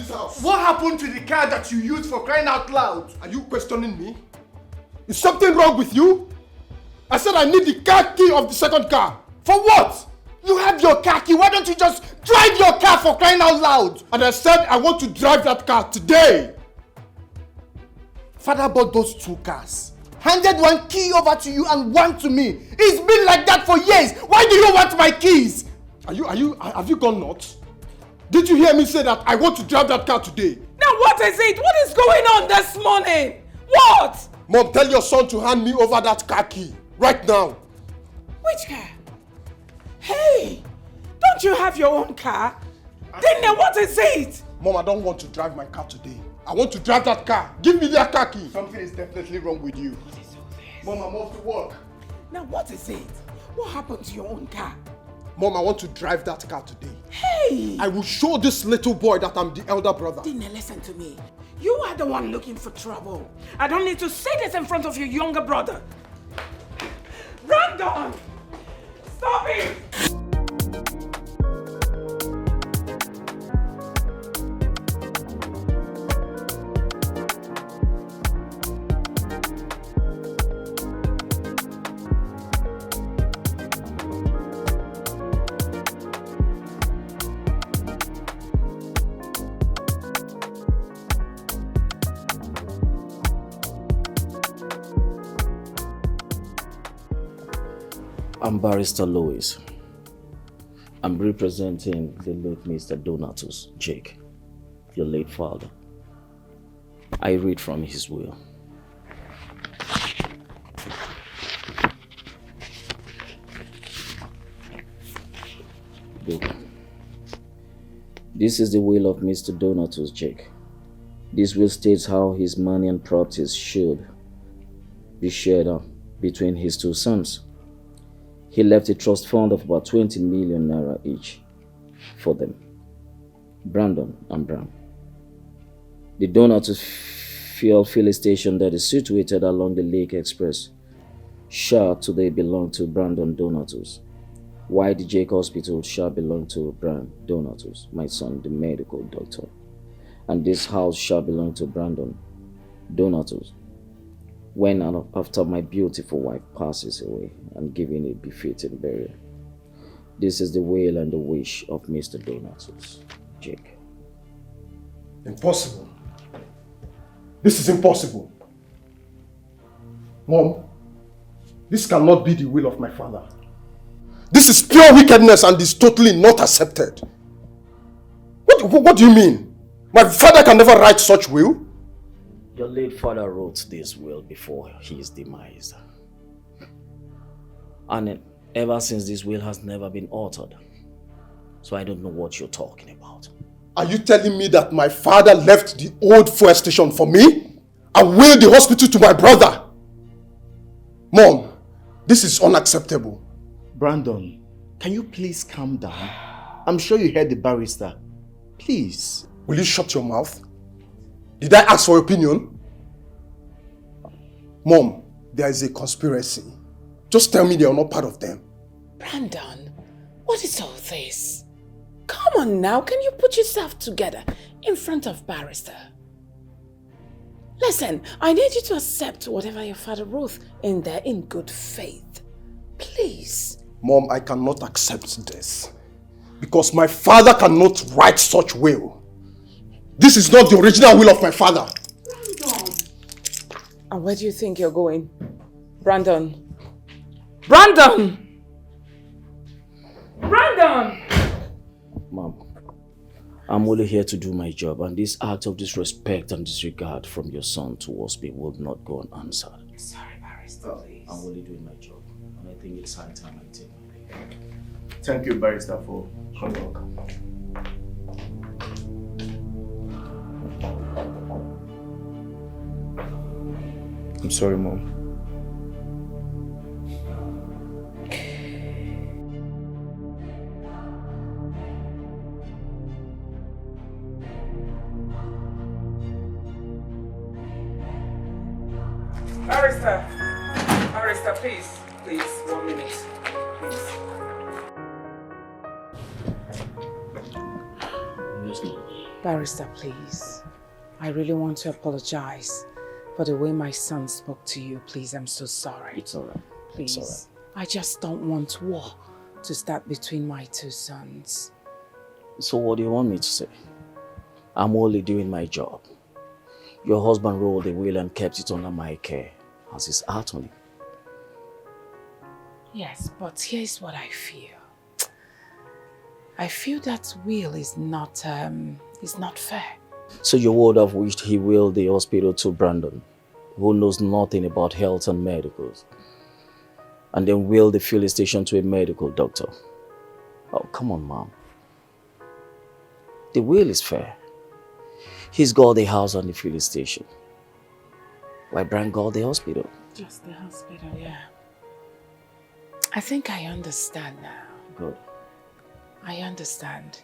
this house? What happened to the car that you used for crying out loud? Are you questioning me? Is something wrong with you? I said I need the car key of the second car. For what? You have your car key. Why don't you just drive your car for crying out loud? And I said I want to drive that car today. Father bought those 2 cars. Handed 1 key over to you and 1 to me. It's been like that for years. Why do you want my keys? Have you gone nuts? Did you hear me say that I want to drive that car today? Now what is it? What is going on this morning? What? Mom, tell your son to hand me over that car key. Right now. Which car? Hey, don't you have your own car? Then what is it? Mom, I don't want to drive my car today. I want to drive that car. Give me that car key. Something is definitely wrong with you. What is all this? Mom, I'm off to work. Now what is it? What happened to your own car? Mom, I want to drive that car today. Hey! I will show this little boy that I'm the elder brother. Dina, listen to me. You are the one looking for trouble. I don't need to say this in front of your younger brother. Brandon! Stop it! I'm Barrister Louis. I'm representing the late Mr. Donatus Jake, your late father. I read from his will. Look. This is the will of Mr. Donatus Jake. This will states how his money and properties should be shared between his 2 sons. He left a trust fund of about 20 million naira each for them, Brandon and Brown. The Donatus fuel filling station that is situated along the Lake Express shall today belong to Brandon Donatus, while the Jake Hospital shall belong to Brian Donatus, my son, the medical doctor. And this house shall belong to Brandon Donatus, when and after my beautiful wife passes away and giving a befitting burial. This is the will and the wish of Mr. Donatus, Jake. Impossible. This is impossible. Mom, this cannot be the will of my father. This is pure wickedness and is totally not accepted. What do you mean? My father can never write such will? Your late father wrote this will before his demise. And ever since, this will has never been altered. So I don't know what you're talking about. Are you telling me that my father left the old fuel station for me and willed the hospital to my brother? Mom, this is unacceptable. Brandon, can you please calm down? I'm sure you heard the barrister. Please. Will you shut your mouth? Did I ask for your opinion? Mom, there is a conspiracy. Just tell me they are not part of them. Brandon, what is all this? Come on now, can you put yourself together in front of barrister? Listen, I need you to accept whatever your father wrote in there in good faith. Please. Mom, I cannot accept this. Because my father cannot write such will. This is not the original will of my father. Brandon. And where do you think you're going? Brandon. Brandon! Brandon! Mom, I'm only here to do my job, and this act of disrespect and disregard from your son towards me will not go unanswered. Sorry, Barrister, please. I'm only doing my job, and I think it's high time I take my leave. Thank you, Barrister, for coming. I'm sorry, Mom. Barrister, please, 1 minute, please. Yes, ma'am. Barrister, please. I really want to apologize for the way my son spoke to you. Please, I'm so sorry. It's alright. Please. It's alright. I just don't want war to start between my two sons. So what do you want me to say? I'm only doing my job. Your husband rolled the will and kept it under my care as his attorney. Yes, but here's what I feel. I feel that will is not fair. So you would have wished he willed the hospital to Brandon, who knows nothing about health and medicals, and then willed the filling station to a medical doctor. Oh, come on, Mom. The will is fair. He's got the house and the filling station. Why Brand got the hospital? Just the hospital, yeah. I think I understand now. Good. I understand.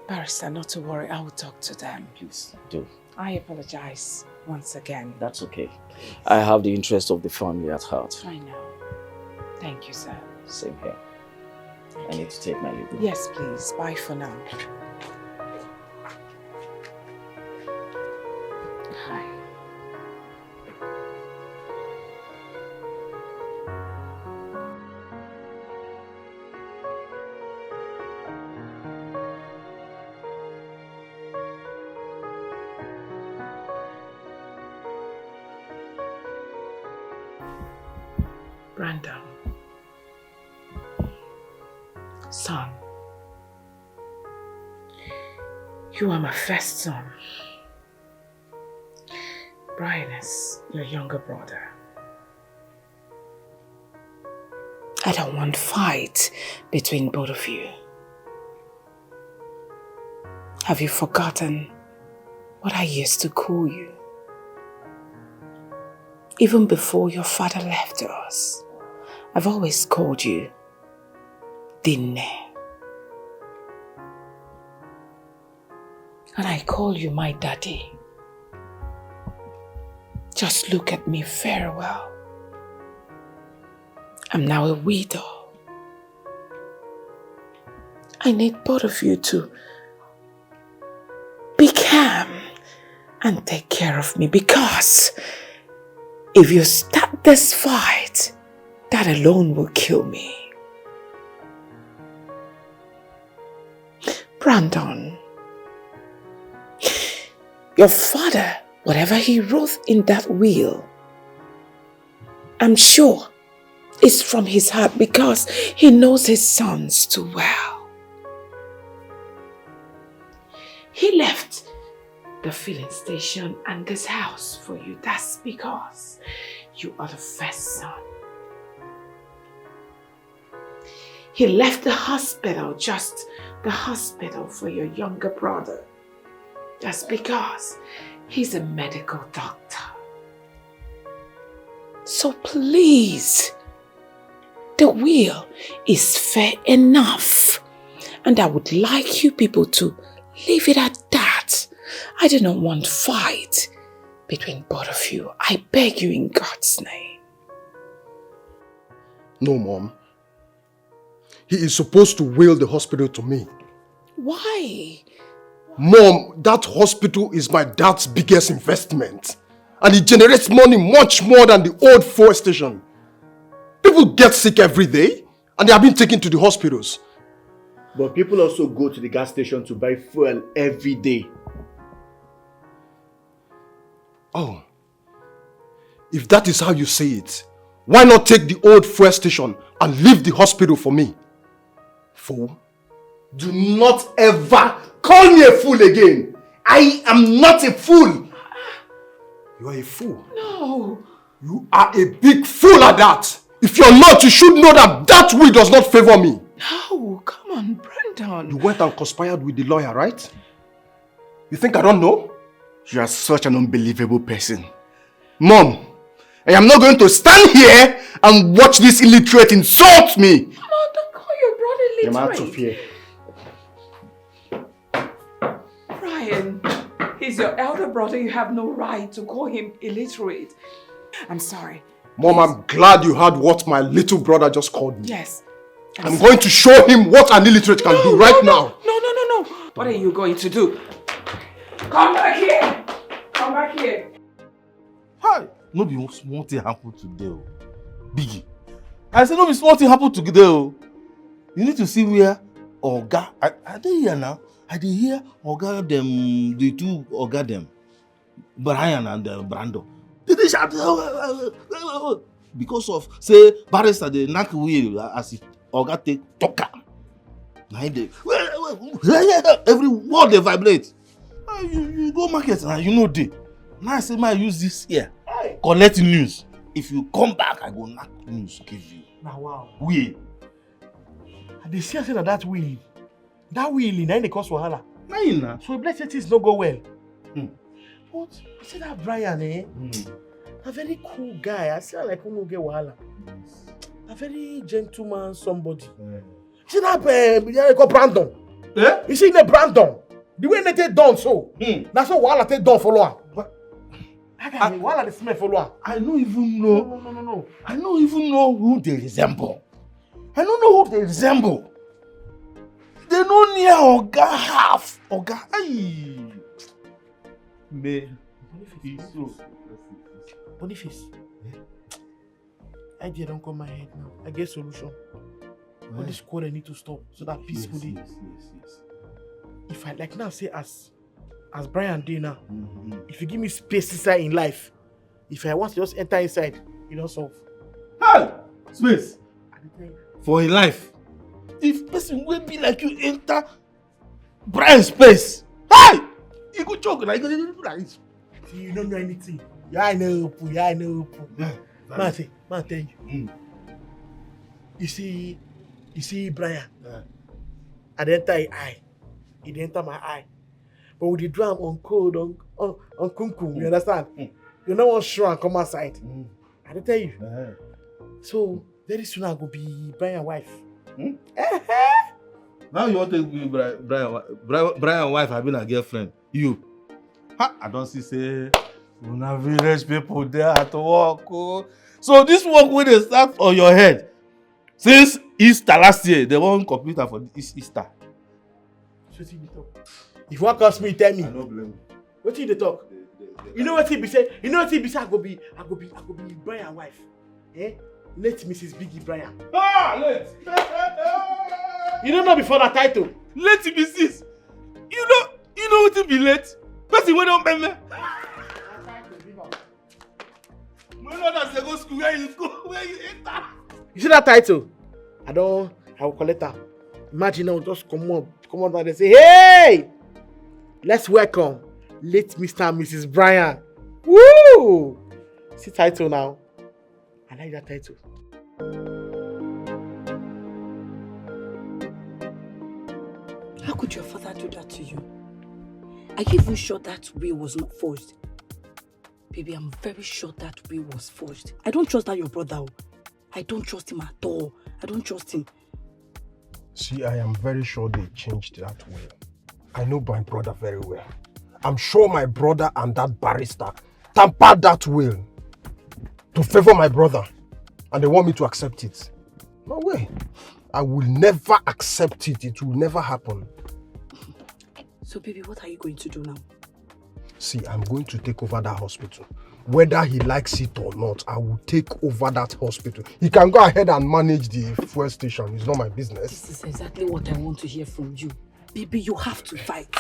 Barrister, not to worry, I will talk to them. Please, do. I apologize once again. That's okay. I have the interest of the family at heart. I know. Thank you, sir. Same here. Thank I you. need to take my leave. Yes, please. Bye for now. Hi. Brandon. Son. You are my first son. Brian is your younger brother. I don't want fight between both of you. Have you forgotten what I used to call you? Even before your father left us, I've always called you Dinne. And I call you my daddy. Just look at me very well. I'm now a widow. I need both of you to be calm and take care of me, because if you start this fight, that alone will kill me. Brandon, your father, whatever he wrote in that will, I'm sure it's from his heart, because he knows his sons too well. He left the filling station and this house for you. That's because you are the first son. He left the hospital, just the hospital, for your younger brother. That's because he's a medical doctor. So please, the will is fair enough. And I would like you people to leave it at that. I do not want fight between both of you. I beg you in God's name. No, Mom. He is supposed to will the hospital to me. Why? Mom, that hospital is my dad's biggest investment. And it generates money much more than the old fuel station. People get sick every day and they are being taken to the hospitals. But people also go to the gas station to buy fuel every day. Oh. If that is how you say it, why not take the old fuel station and leave the hospital for me? Fool. Do not ever call me a fool again. I am not a fool. You are a fool. No. You are a big fool at that. If you're not, you should know that that will does not favor me. No, come on, Brandon. You went and conspired with the lawyer, right? You think I don't know? You are such an unbelievable person. Mom, I am not going to stand here and watch this illiterate insult me. Come on, don't call your brother illiterate. I'm out of here. Brian, he's your elder brother. You have no right to call him illiterate. I'm sorry. Mom, I'm glad you heard what my little brother just called me. Yes. I'm going to show him what an illiterate can do right now. No. What are you going to do? Come back here! Come back here! Hi! No be small thing happen today, oh. Biggie. I said no be small thing happen today, oh. You need to see where Oga. I dey here now. I dey hear Oga them, the two Oga them, Brian and Brando. They dey shout because of say barrister dey knack wheel as if Oga take talk am. Now they every word they vibrate. You go market now, you know dey. Now I say I use this here. Collect news. If you come back, I go knack news give you. Now wow. We. And they say that will. That will in any cause wahala. Nah. So if let's say things don't go well. But I say that Brian, a very cool guy. I say like who no get wahala. A very gentleman somebody. See that called Brandon. Yeah? You see the Brandon. The way they take done so. That's how wahala take done follow her. Wahala the smell follow her. I don't even know. No. I don't even know who they resemble. I don't know who they resemble. They know near Oga half. Oga. Aye. Man. Boniface. Idea don't come my head now. I get solution. All this quarrel need to stop so that peacefully. Yes. If I like now say as Brian did now, if you give me space inside in life, if I want to just enter inside, you don't solve. Hey! Space. For a life. If person will be like you enter Brian space. Hey! You go choke like you do like this. See, you don't know anything. I know. Man tell you. You see Brian. I enter his eye. It enter my eye. But with the drum on cold, on kunkum, you understand? You don't want show and come outside. I tell you. So very soon I go be Brian's wife. Now you want to be Brian's wife having a girlfriend. You. I don't see say una village people there at work. Oh. So this work when they start on your head. Since Easter last year, they won't complete for Easter. If you want to ask me, tell me. I don't blame you. What you dey talk? You know what he be say? I go be Brian's wife. Let Mrs. Biggie Brian. Late. You don't know before that title. Late Mrs. You know what to be late? Person wey don pay me. When others dey go school, where you enter? You see that title? I will collect her. Imagine now just come out and they say, hey! Let's welcome late Mr. and Mrs. Brian. Woo! See title now. I like that title. How could your father do that to you? Are you even sure that will was not forged? Baby, I'm very sure that will was forged. I don't trust that your brother. I don't trust him at all. I don't trust him. See, I am very sure they changed that will. I know my brother very well. I'm sure my brother and that barrister tampered that will to favor my brother. And they want me to accept it. No way. I will never accept it. It will never happen. So, baby, what are you going to do now? See, I'm going to take over that hospital. Whether he likes it or not, I will take over that hospital. He can go ahead and manage the fuel station. It's not my business. This is exactly what I want to hear from you. Baby, you have to fight.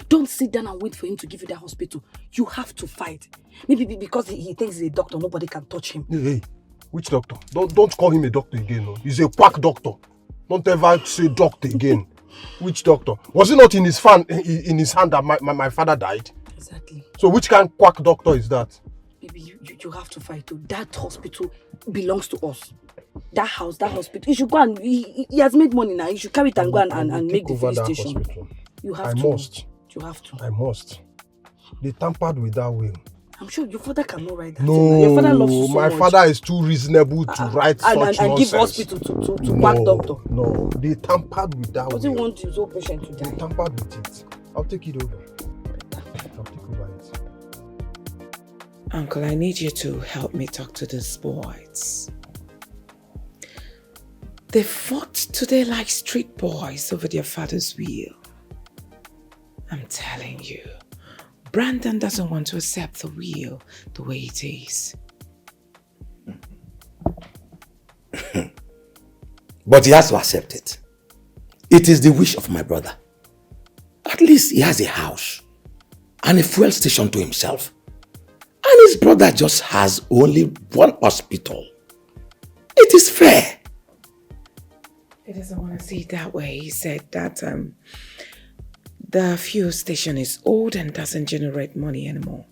Don't sit down and wait for him to give you that hospital. You have to fight. Maybe because he thinks he's a doctor, nobody can touch him. Hey, which doctor? Don't call him a doctor again. No. He's a quack doctor. Don't ever say doctor again. Which doctor? Was it not in his hand that my father died? Exactly. So which kind of quack doctor is that? Baby, you have to fight too. That hospital belongs to us. That house, that hospital. You should go and he has made money now. You should carry it and go and make the filling station. Hospital. You have I to. Must. You have to. I must. They tampered with that will. I'm sure your father cannot write that. No, your father loves you so my much. father is too reasonable to write such nonsense. And give hospital to quack doctor. No, they tampered with that will. Doesn't want his own patient to die. They tampered with it. I'll take it over. I'll take over it. Uncle, I need you to help me talk to these boys. They fought today like street boys over their father's will. I'm telling you, Brandon doesn't want to accept the will the way it is. But he has to accept it. It is the wish of my brother. At least he has a house and a fuel station to himself. And his brother just has only one hospital. It is fair. He doesn't want to see it that way. He said that the fuel station is old and doesn't generate money anymore.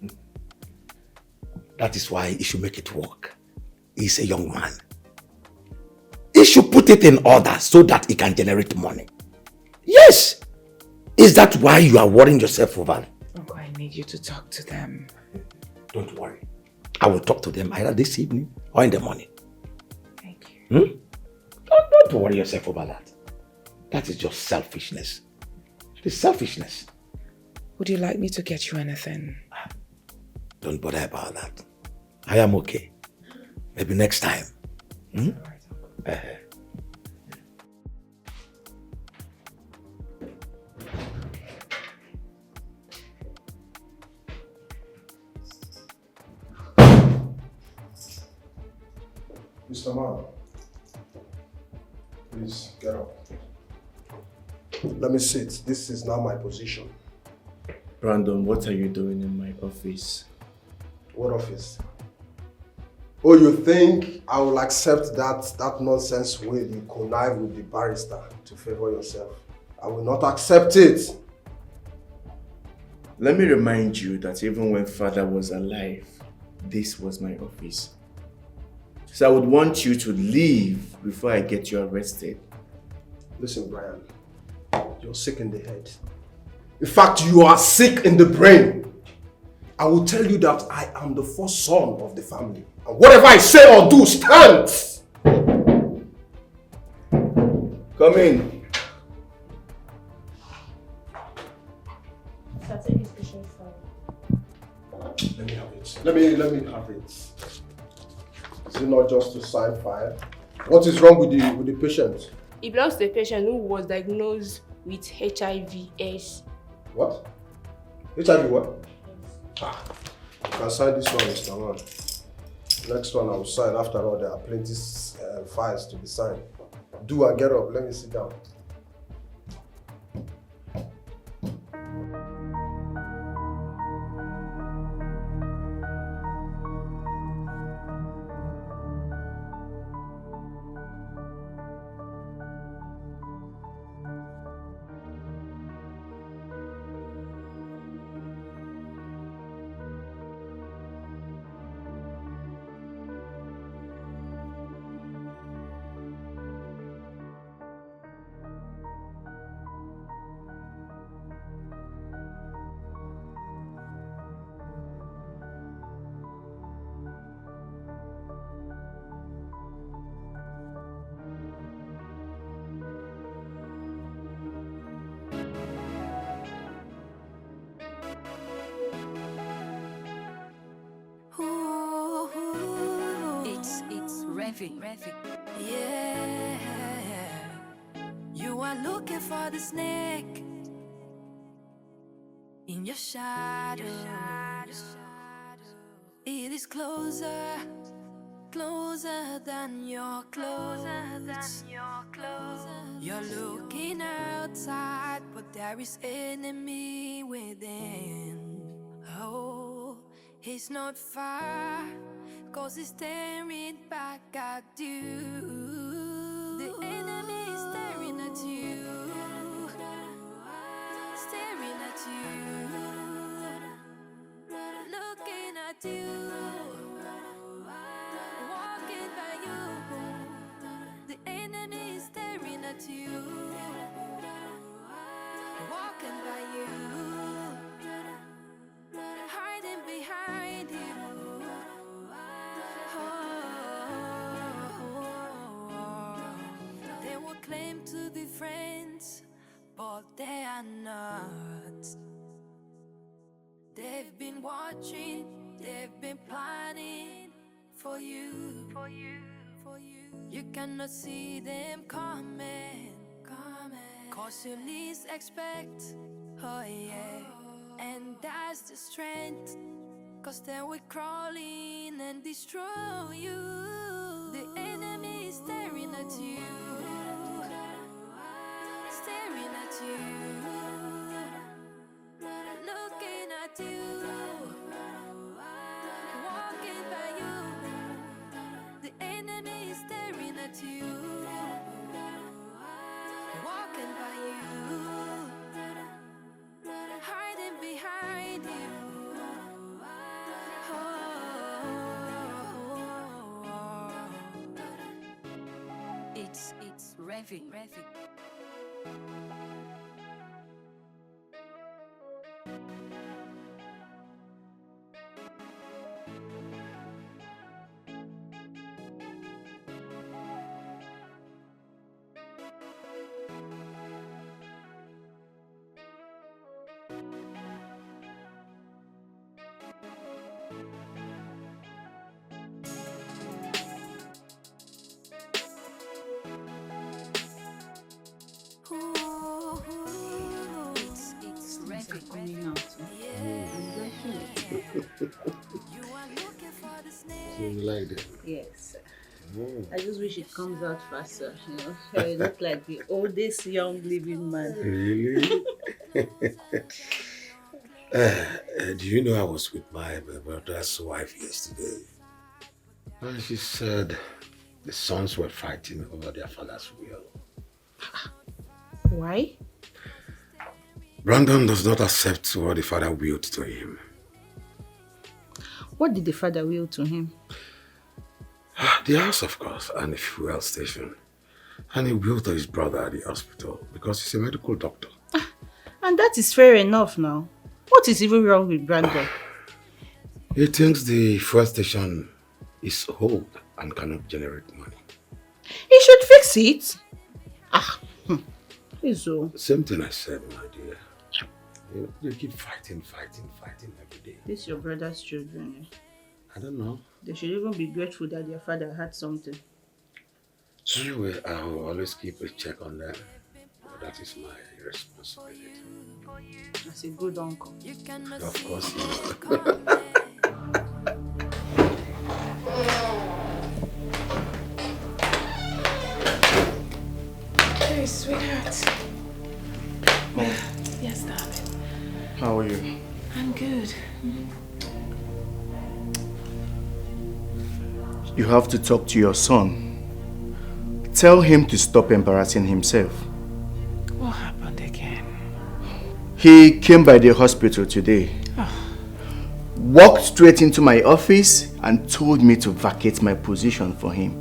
That is why he should make it work. He's a young man. He should put it in order so that he can generate money. Yes! Is that why you are worrying yourself over? Uncle, I need you to talk to them. Don't worry. I will talk to them either this evening or in the morning. Thank you. Don't worry yourself over that. That is just selfishness. It is selfishness. Would you like me to get you anything? Don't bother about that. I am okay. Maybe next time. All right, Uncle. Mr. Man, please get up. Let me sit. This is now my position. Brandon, what are you doing in my office? What office? Oh, you think I will accept that nonsense will you connive with the barrister to favor yourself? I will not accept it. Let me remind you that even when father was alive, this was my office. So I would want you to leave before I get you arrested. Listen, Brian, you're sick in the head. In fact, you are sick in the brain. I will tell you that I am the first son of the family. And whatever I say or do stands. Come in. Let me have it. Let me have it. Is it not just to sign file? What is wrong with the patient? It belongs to the patient who was diagnosed with HIV/AIDS. What? HIV what? Ah, you can sign this one, Mr. Man. Next one I will sign. After all, there are plenty files to be signed. Do and get up. Let me sit down. Yeah, you are looking for the snake in your shadow. It is closer, closer than your clothes. You're looking outside, but there is enemy within. Oh, he's not far, 'cause he's staring back at you. The enemy is staring at you, staring at you, looking at you, walking by you. The enemy is staring at you, walking by you, hiding behind you. They will claim to be friends, but they are not. They've been watching, they've been planning for you, for you, for you. You cannot see them coming, 'cause you least expect. Oh yeah. And that's the strength, cause then we crawl in and destroy you. The enemy is staring at you, staring at you, looking at you, walking by you. The enemy is staring at you, walking by you, hiding behind you. It's Revy. It's Revy. Coming out. So you like it? Yes. I just wish it comes out faster, you know. I look like the oldest young living man. Really? Do you know I was with my brother's wife yesterday? And she said the sons were fighting over their father's will. Why? Brandon does not accept what the father willed to him. What did the father will to him? The house, of course, and the fuel station. And he willed to his brother at the hospital because he's a medical doctor. And that is fair enough now. What is even wrong with Brandon? He thinks the fuel station is old and cannot generate money. He should fix it. So. Same thing I said, my dear. They keep fighting every day. This is your brother's children. I don't know. They should even be grateful that their father had something. Anyway, I will always keep a check on them. That is my responsibility. As a good uncle. Of course, you know. Hey, sweetheart. Mom. Yes, darling. How are you? I'm good. You have to talk to your son. Tell him to stop embarrassing himself. What happened again? He came by the hospital today. Walked straight into my office and told me to vacate my position for him.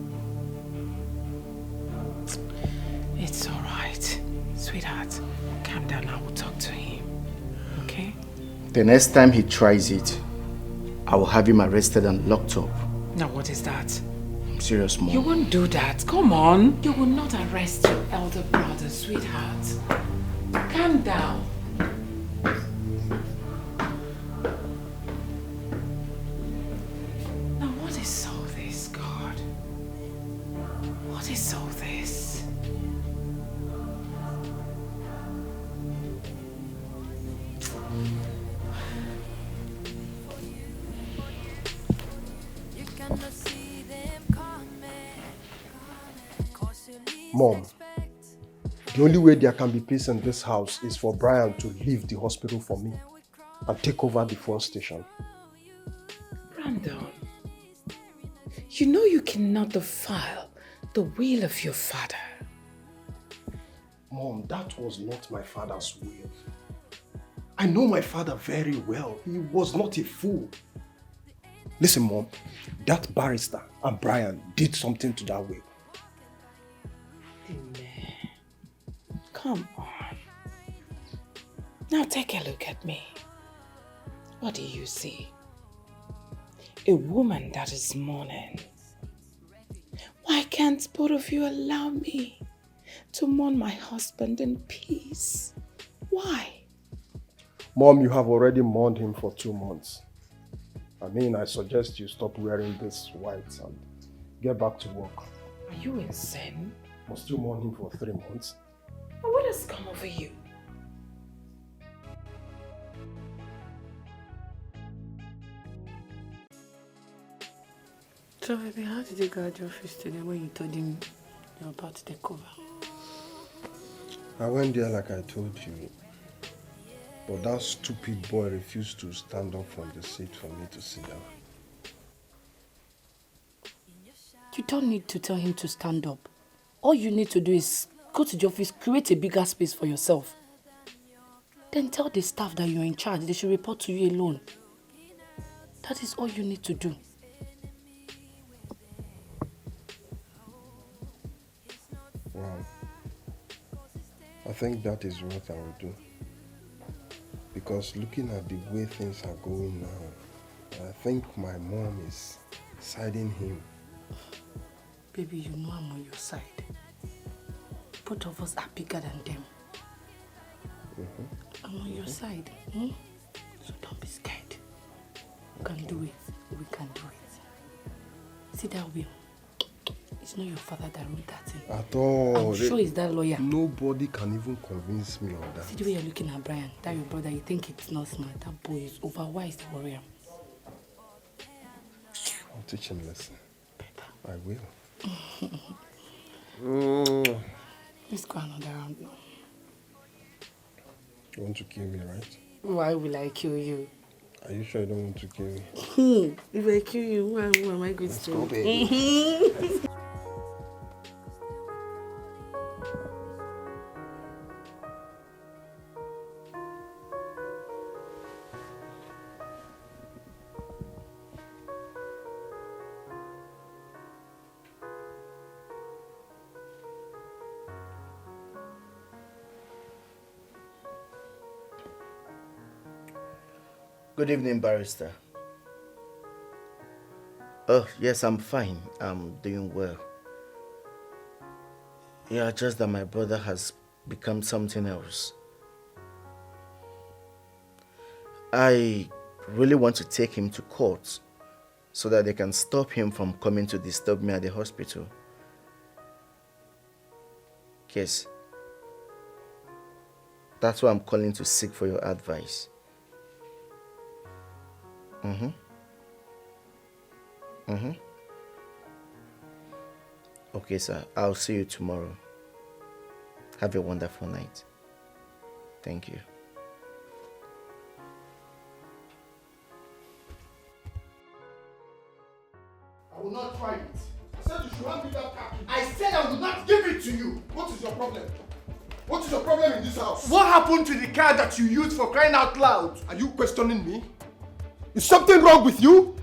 It's all right. Sweetheart, calm down. I will talk to him. Okay? The next time he tries it, I will have him arrested and locked up. Now, what is that? I'm serious, Mom. You won't do that. Come on. You will not arrest your elder brother, sweetheart. Calm down. Now, what is all this, God? What is all this? Mom, the only way there can be peace in this house is for Brian to leave the hospital for me and take over the fuel station. Brandon, you know you cannot defile the will of your father. Mom, that was not my father's will. I know my father very well. He was not a fool. Listen, Mom, that barrister and Brian did something to that will. Come on. Now take a look at me. What do you see? A woman that is mourning. Why can't both of you allow me to mourn my husband in peace? Why? Mom, you have already mourned him for 2 months. I suggest you stop wearing this white and get back to work. Are you insane? Must you mourn him for 3 months? What has come over you? So, baby, how did you go at your office today when you told him you're about to take over? I went there like I told you. But that stupid boy refused to stand up from the seat for me to sit down. You don't need to tell him to stand up. All you need to do is go to the office, create a bigger space for yourself. Then tell the staff that you're in charge. They should report to you alone. That is all you need to do. Wow. I think that is what I will do. Because looking at the way things are going now, I think my mom is siding him. Baby, you know I'm on your side. Both of us are bigger than them. I'm on your side. So don't be scared. We can do it. We can do it. See that will? It's not your father that wrote that thing. At all. I'm sure it's that lawyer. Nobody can even convince me of that. See the way you're looking at Brian, that your brother, you think it's not smart. That boy is overwise, the warrior. I'll teach him a lesson. Better. I will. Let's go another round now. You want to kill me, right? Why will I kill you? Are you sure you don't want to kill me? If I kill you, who am I going Let's to? go, baby. Good evening, barrister. Oh, yes, I'm fine. I'm doing well. Yeah, just that my brother has become something else. I really want to take him to court so that they can stop him from coming to disturb me at the hospital. Yes. That's why I'm calling to seek for your advice. Okay, sir. I'll see you tomorrow. Have a wonderful night. Thank you. I will not try it. I said you should hand me that car. I said I will not give it to you. What is your problem? What is your problem in this house? What happened to the car that you used for crying out loud? Are you questioning me? Is something wrong with you?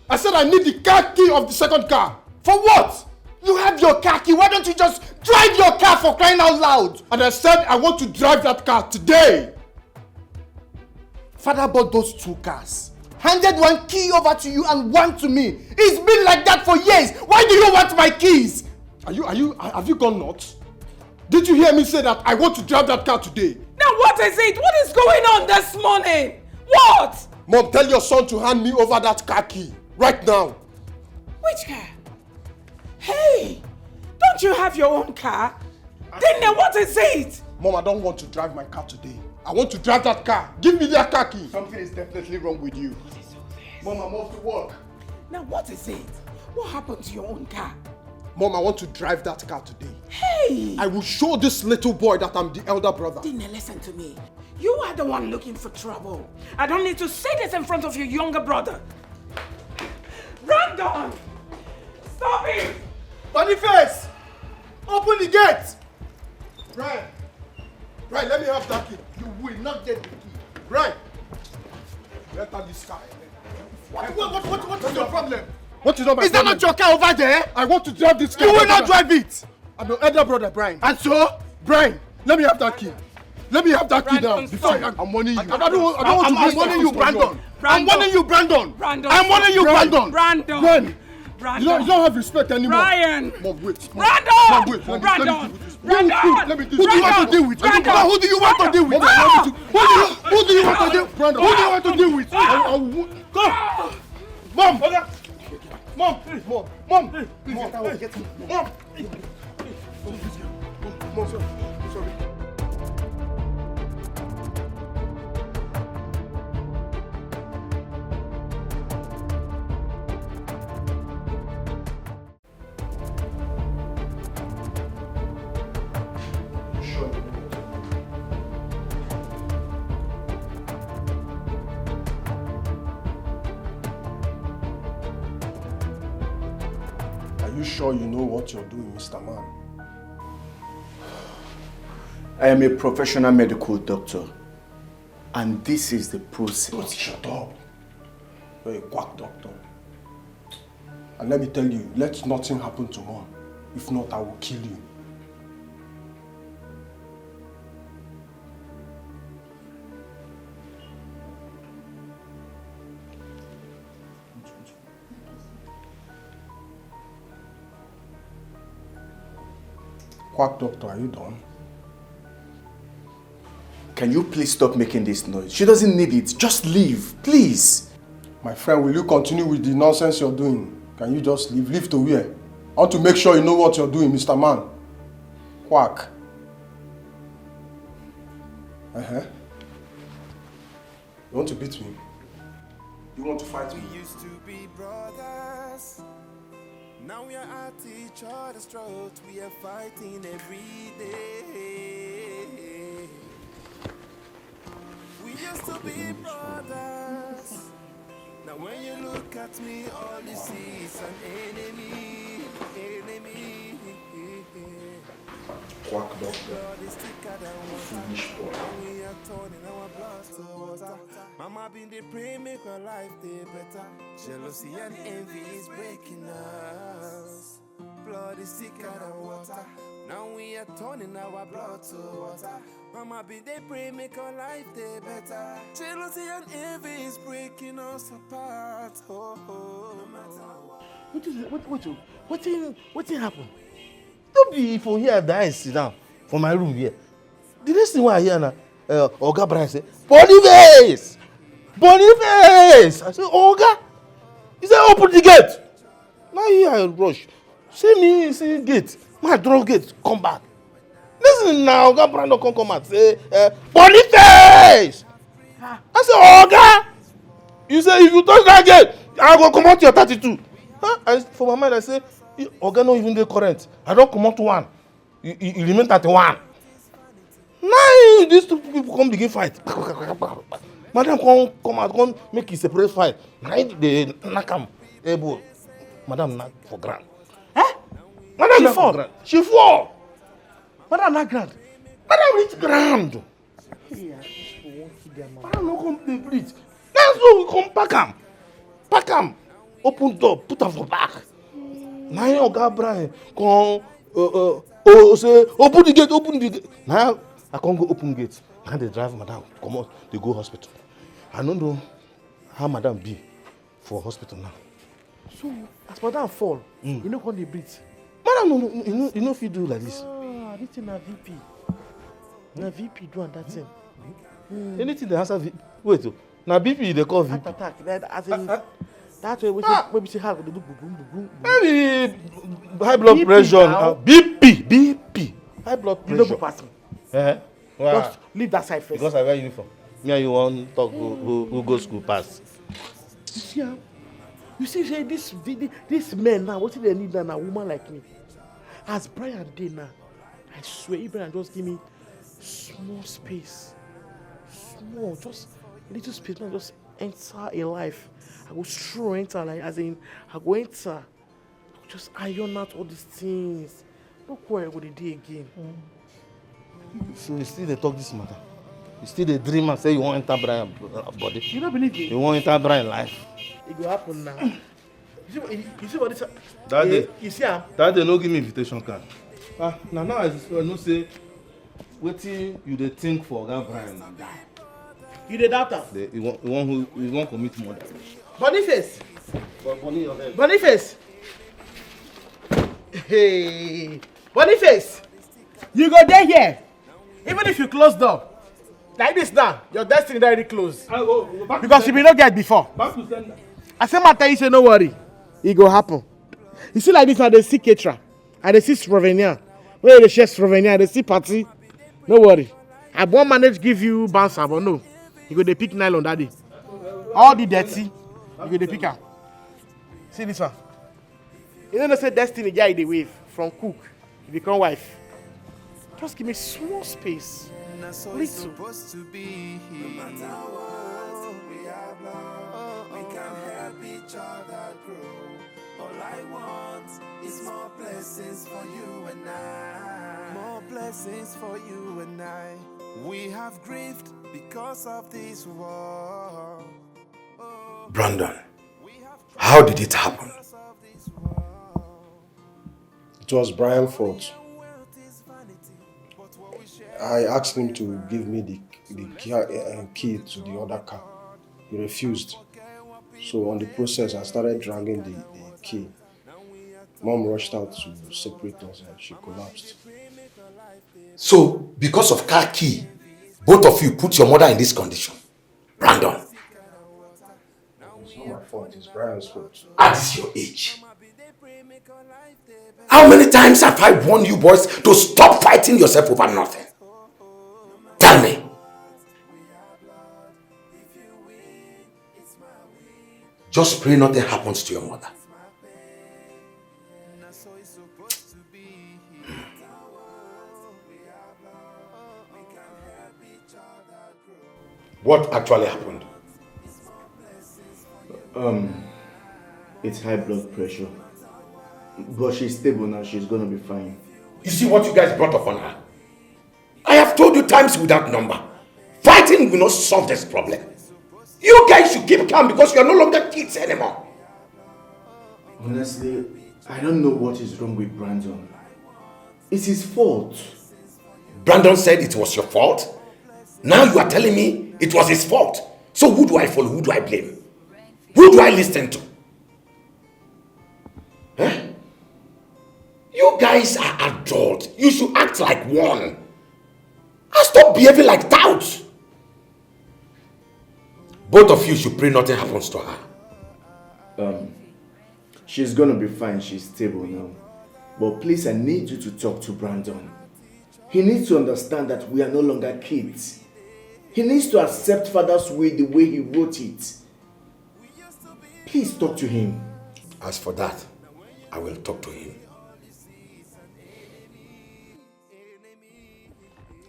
I said I need the car key of the second car. For what? You have your car key. Why don't you just drive your car for crying out loud? And I said I want to drive that car today. Father bought those two cars, handed one key over to you and one to me. It's been like that for years. Why do you want my keys? Have you gone nuts? Did you hear me say that I want to drive that car today? Now what is it? What is going on this morning? What? Mom, tell your son to hand me over that car key. Right now. Which car? Hey, don't you have your own car? Then what is it? Mom, I don't want to drive my car today. I want to drive that car. Give me that car key. Something is definitely wrong with you. What is all this? Mom, I'm off to work. Now what is it? What happened to your own car? Mom, I want to drive that car today. Hey! I will show this little boy that I'm the elder brother. Dina, listen to me. You are the one looking for trouble. I don't need to say this in front of your younger brother. Brandon! Stop it! Boniface! Open the gate! Brian! Brian, let me have that key. You will not get the key. Brian! Enter this car. What is your problem? What is not my Is that problem? not your car over there? I want to drive this car. You will not drive it! I'm your elder brother, Brian. And so? Brian, let me have that key. Let me have that key now. Brandon, Before stop. I'm warning you. I don't want I'm to warning you, Brandon. I'm Brandon. warning you, Brandon. Brandon. I'm warning you, Brandon. Brandon! Brian, Brandon! you don't have respect anymore. Brian! Mom, wait. Brandon! Mom, wait. Brandon! Let me do this. Who do you want to deal with? Brandon! Who do you want to deal with? Who do you want to deal with? Who do you want to deal with? Come! Mom! Mom! Mom! Mom! Mom! Mom, sorry. you sure you know what you're doing, Mr. Man? I am a professional medical doctor. And this is the process. Don't shut up. You're a quack doctor. And let me tell you, let nothing happen to Mom. If not, I will kill you. Quack doctor, are you done? Can you please stop making this noise? She doesn't need it. Just leave, please. My friend, will you continue with the nonsense you're doing? Can you just leave? Leave to where? I want to make sure you know what you're doing, Mr. Man. Quack. You want to beat me? You want to fight me? We used to be brothers. Now we are at each other's throats. We are fighting every day. We used to be brothers. Now when you look at me, all you see is an enemy. Quack doctor. Foolish boy. We are turning our blood to water. Mama been the pray make her life day better. Jealousy and envy is breaking us. Blood is thicker than water. Now we are turning our blood to water. Mama be they pray make our life day better. Jealousy and envy is breaking us apart. Oh, no matter what. What happened? Don't be for here that I sit down for my room here. The next thing I hear now, Oga Brian say, Boniface! Boniface! I say, Oga? He said, open the gate. Now here I rush. See gate. My draw gate, come back. Listen now, Oga Brian don't come out. Say, Boniface! I say, Oga! You say, if you touch that gate, I go come out your 32. Huh? And for my mind, I say, Oga no even dey current. I don't come out to one. You remain 31. Now these two people come begin fight. Madam come out, come make it separate fight. Now they knock him elbow. Madam knock for ground. Madam she fall. She fall. Madam knock ground. Madam reach ground. Madam no come dey breathe. That's why we come pack him. Pack him. Open door, put him for back. Now Oga Brian come say open the gate. Now I can't go open gate. Now they drive madam come out, they go hospital. I don't know how madam be for hospital now. So as madam fall, you know when they breathe. Madam no, you know if you do like this. Ah, this thing na VP. Na VP do that thing. Anything they answer VP. Wait, now BP they call VP. Attack. As in, that's why we say how they do boom. Maybe high blood BP pressure. BP. High blood pressure. You know pass me. Wow. Just leave that side first. Because I wear uniform. Me and you want talk who go school pass. You see, this men now, what do they need now? A woman like me. As Brian did now, I swear, Brian just give me small space. Small, just a little space, not just enter a life. I go straight enter, like as in I go enter. Just iron out all these things. Look where I go the day again. So you still they talk this matter? You still the dream and say you want to enter Brian body? You don't believe me? You want to enter Brian life? It will happen now. You see what this? That day. You see how? That day no give me invitation card. Now I know say wetin you dey think for Oga Brian na die. You the daughter? You want commit murder. Boniface. Boniface. Hey, Boniface. You go there here. Even if you close door, like this now, your destiny already closed. Because you may not get before. Back to sender. I say matter you say no worry. It go happen. You see like this now they see Ketra. And they see Slovenia. When they share Slovenia, they see party. No worry. I won't manage give you bouncer, but no. You go dey pick nylon that day. All the dirty, you go dey pick am. See this one. You know say destiny guy dey wave from cook, you become wife. Just give me small space. Little. Supposed to be. No matter what, we have love. We can help each other grow. All I want is more blessings for you and I. More blessings for you and I. We have grieved because of this war. Brandon, how did it happen? It was Brian's fault. I asked him to give me the key to the other car. He refused. So on the process, I started dragging the key. Mom rushed out to separate us and she collapsed. So, because of car key, both of you put your mother in this condition. Brandon. It's not my fault, it's Brian's fault. At this your age. How many times have I warned you boys to stop fighting yourself over nothing? Tell me. Just pray nothing happens to your mother. What actually happened? It's high blood pressure. But she's stable now, she's gonna be fine. You see what you guys brought up on her? I have told you times without number. Fighting will not solve this problem. You guys should keep calm because you are no longer kids anymore. Honestly, I don't know what is wrong with Brandon. It's his fault. Brandon said it was your fault. Now you are telling me it was his fault. So who do I follow? Who do I blame? Who do I listen to? Huh? You guys are adults. You should act like one. And stop behaving like touts. Both of you should pray nothing happens to her. She's gonna be fine. She's stable now. But please, I need you to talk to Brandon. He needs to understand that we are no longer kids. He needs to accept Father's will the way he wrote it. Please talk to him. As for that, I will talk to him.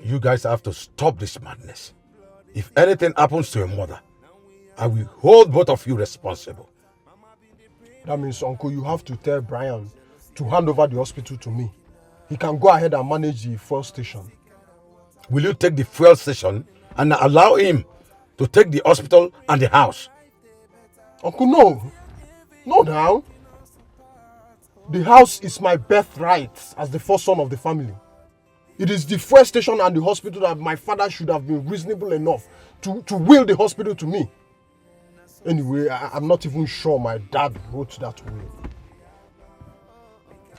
You guys have to stop this madness. If anything happens to your mother, I will hold both of you responsible. That means, Uncle, you have to tell Brian to hand over the hospital to me. He can go ahead and manage the fuel station. Will you take the fuel station and allow him to take the hospital and the house? Uncle, no. No, now. The house is my birthright as the first son of the family. It is the fuel station and the hospital that my father should have been reasonable enough to will the hospital to me. Anyway, I'm not even sure my dad wrote that will.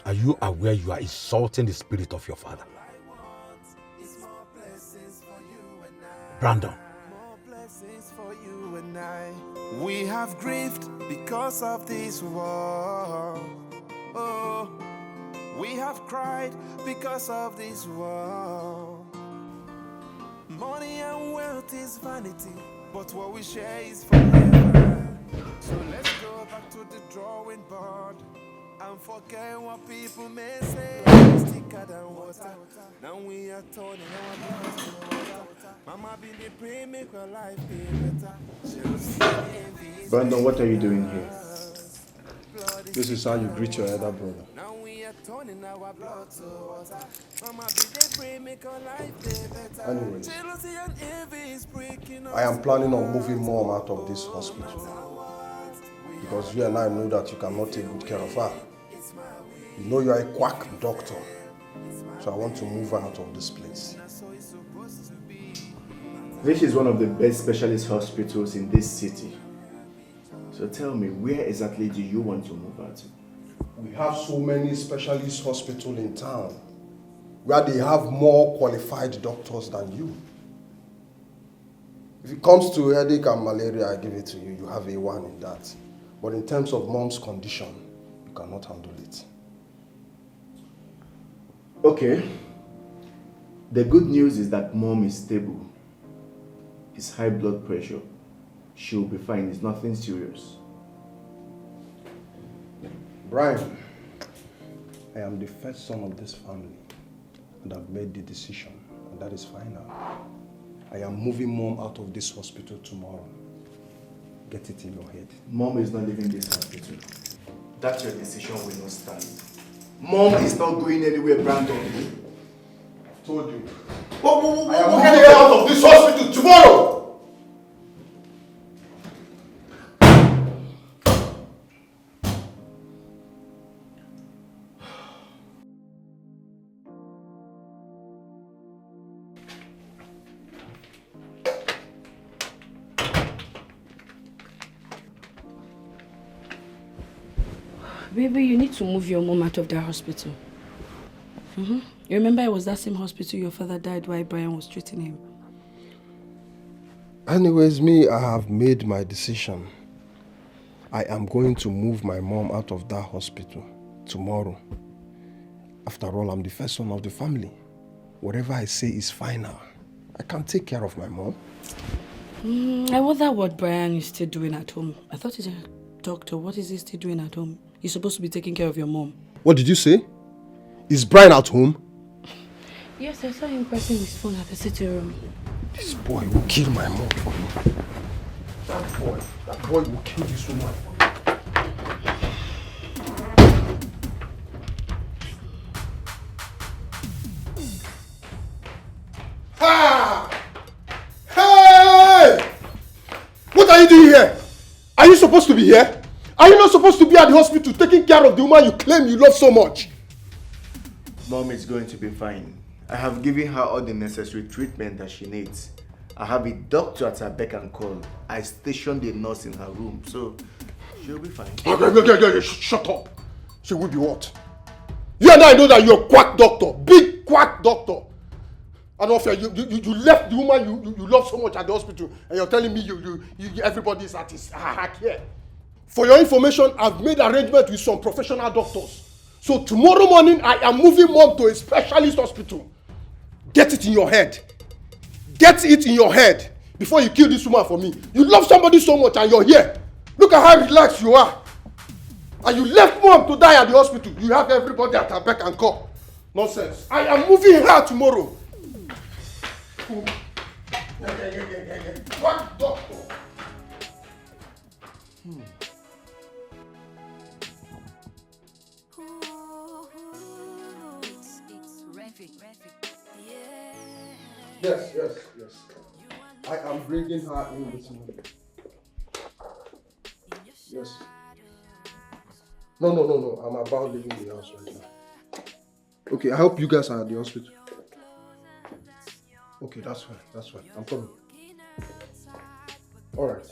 Are you aware you are insulting the spirit of your father? Brandon. We have grieved because of this war. Oh, we have cried because of this war. Money and wealth is vanity, but what we share is forever. So let's go back to the drawing board and forget what people may say. It's thicker than water. Now we are turning our blood to water. Mama been the pray make her life be better. Jealousy and envy. Brandon, what are you doing here? This is how you greet your elder brother. Now we are turning our blood to water. Mama been the pray make her life be better. Anyway, Jealousy and envy is breaking us. I am planning on moving Mom out of this hospital. Because you and I know that you cannot take good care of her. You know you are a quack doctor. So I want to move her out of this place. This is one of the best specialist hospitals in this city. So tell me, where exactly do you want to move her to? We have so many specialist hospitals in town where they have more qualified doctors than you. If it comes to headache and malaria, I give it to you. You have A1 in that. But in terms of Mom's condition, you cannot handle it. Okay. The good news is that Mom is stable. It's high blood pressure. She'll be fine. It's nothing serious. Brian, I am the first son of this family and I've made the decision, and that is final. I am moving Mom out of this hospital tomorrow. Get it in your head. Mom is not leaving this hospital. That your decision will not stand. Mom is not going anywhere, Brandon. Told you. I am moving her out of this hospital tomorrow! Baby, you need to move your mom out of that hospital. You remember it was that same hospital your father died while Brian was treating him? Anyways, I have made my decision. I am going to move my mom out of that hospital tomorrow. After all, I'm the first son of the family. Whatever I say is final. I can take care of my mom. I wonder what Brian is still doing at home. I thought he's a doctor. What is he still doing at home? He's supposed to be taking care of your mom. What did you say? Is Brian at home? Yes, I saw him pressing his phone at the sitting room. This boy will kill my mom for me. That boy will kill this woman for me. Ha! Hey! What are you doing here? Are you supposed to be here? Are you not supposed to be at the hospital taking care of the woman you claim you love so much? Mom is going to be fine. I have given her all the necessary treatment that she needs. I have a doctor at her beck and call. I stationed a nurse in her room, so she'll be fine. Okay, shut up. She will be what? You and I know that you're a quack doctor, big quack doctor. And also, you left the woman you love so much at the hospital, and you're telling me everybody's at his care. For your information, I've made arrangements with some professional doctors. So tomorrow morning, I am moving mom to a specialist hospital. Get it in your head. Get it in your head before you kill this woman for me. You love somebody so much and you're here. Look at how relaxed you are. And you left mom to die at the hospital. You have everybody at her beck and call. Nonsense. I am moving her tomorrow. What doctor? Yes. I am bringing her in this morning. Yes. No. I'm about leaving the house right now. Okay, I hope you guys are at the hospital. Okay, that's fine. I'm coming. Alright.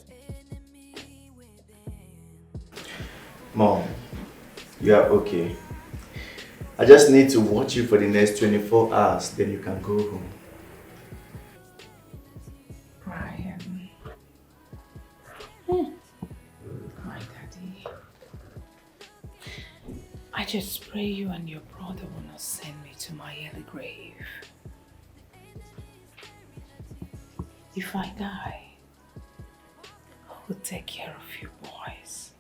Mom, you are okay. I just need to watch you for the next 24 hours, then you can go home. Brian. My daddy. I just pray you and your brother will not send me to my early grave. If I die, I will take care of you boys.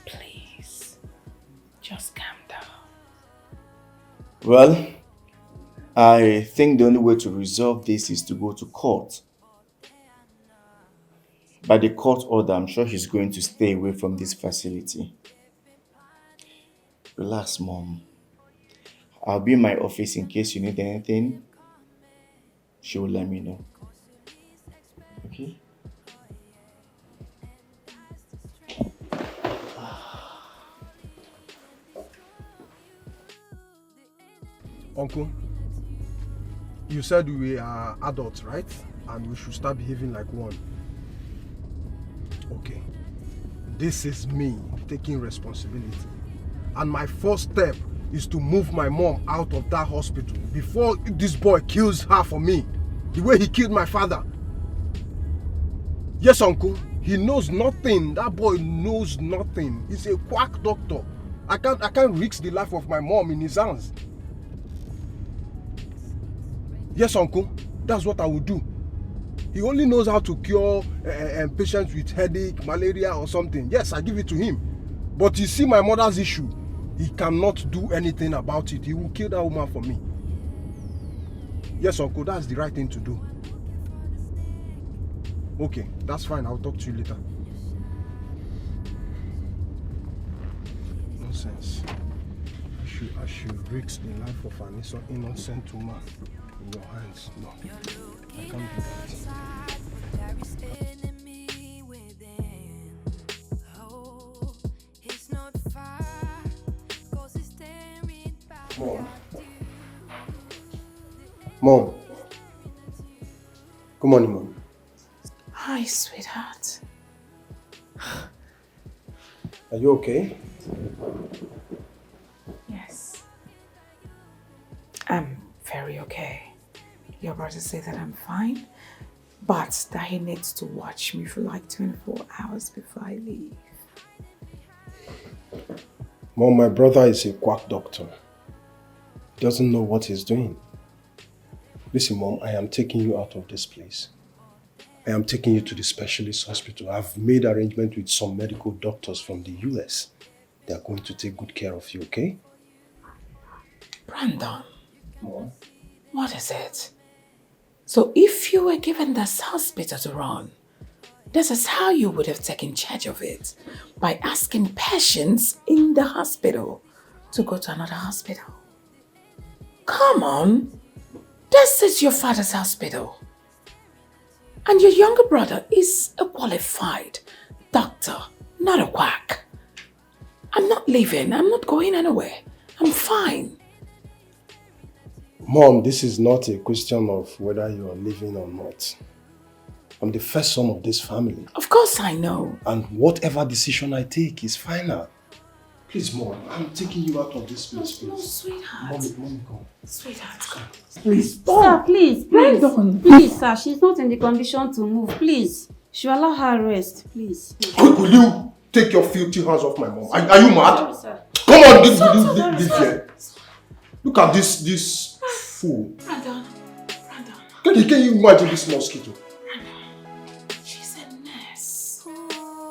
Please, just calm down. Well, I think the only way to resolve this is to go to court. By the court order, I'm sure she's going to stay away from this facility. Relax, Mom. I'll be in my office in case you need anything. She will let me know. Okay? Uncle, you said we are adults, right? And we should start behaving like one. Okay. This is me taking responsibility. And my first step is to move my mom out of that hospital before this boy kills her for me, the way he killed my father. Yes, Uncle, he knows nothing. That boy knows nothing. He's a quack doctor. I can't risk the life of my mom in his hands. Yes, Uncle, that's what I will do. He only knows how to cure patients with headache, malaria or something. Yes, I give it to him. But you see my mother's issue. He cannot do anything about it. He will kill that woman for me. Yes, Uncle, that's the right thing to do. Okay, that's fine. I'll talk to you later. Nonsense. I should risk the life of an innocent woman in your hands. No, I can't do that. Mom. Mom. Good morning, Mom. Hi, sweetheart. Are you okay? Yes. I'm very okay. Your brother said that I'm fine, but that he needs to watch me for like 24 hours before I leave. Mom, my brother is a quack doctor. He doesn't know what he's doing. Listen, Mom, I am taking you out of this place. I am taking you to the specialist hospital. I've made arrangements with some medical doctors from the US. They are going to take good care of you, okay? Brandon. Mom? What is it? So if you were given this hospital to run, this is how you would have taken charge of it. By asking patients in the hospital to go to another hospital. Come on. This is your father's hospital. And your younger brother is a qualified doctor, not a quack. I'm not leaving. I'm not going anywhere. I'm fine. Mom, this is not a question of whether you are living or not. I'm the first son of this family. Of course I know. And whatever decision I take is final. Please, Mom, I'm taking you out of this place, please. No, sweetheart. Mommy, come. Sweetheart, come. Please, Sir, please, please, sir. She's not in the condition to move. Please, should allow her rest, please. Quick, will you take your filthy hands off my mom? Are you mad? Sorry, sir. Come on, leave here. Look at this fool. Brandon. Can you imagine this mosquito? She's a nurse.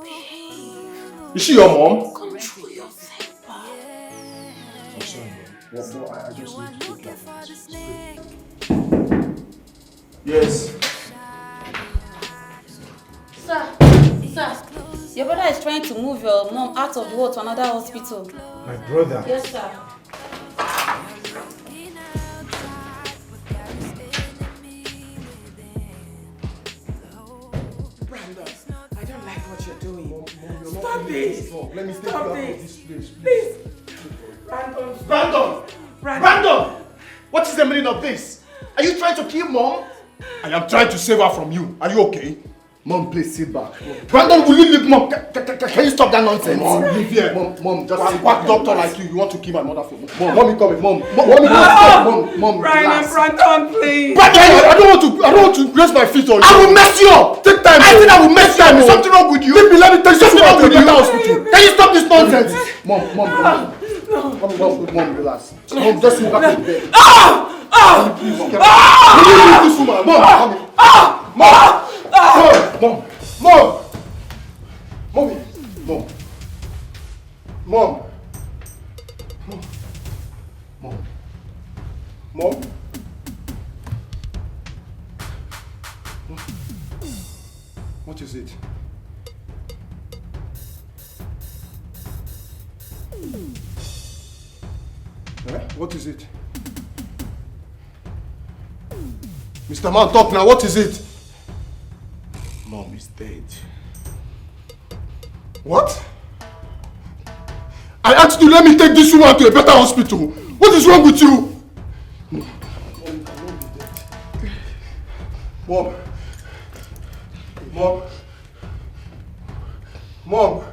Behave. Is she your mom? Control your temper. I'm sorry, Mom. I just need to take care of this. Yes. Sir, your brother is trying to move your mom out of the ward to another hospital. My brother? Yes, sir. Brandon, I don't like what you're doing. Mom, Stop this! Let me take you Stop out this. of this place, Please! Brandon! Brandon! What is the meaning of this? Are you trying to kill Mom? I am trying to save her from you. Are you okay? Mom, please sit back. Brandon, will you leave Mom? Can you stop that nonsense? Mom, leave here. Mom, just sit quack back. doctor like you want to kill my mother for me. Mommy, come here. Mom, Brandon, Brandon, please! Brandon, I don't want to raise my feet on you. I will mess you up. Take time. I think I will mess you up. Is something wrong with you? Let me tell you something wrong with you. Can you stop this nonsense? Mom, relax. Mom, just move back to the bed. Please, will you leave this woman? Mom. What is it? What is it? Mr. Man, talk now. What is it? Mom is dead. What? I asked you, let me take this woman to a better hospital. What is wrong with you? Mom.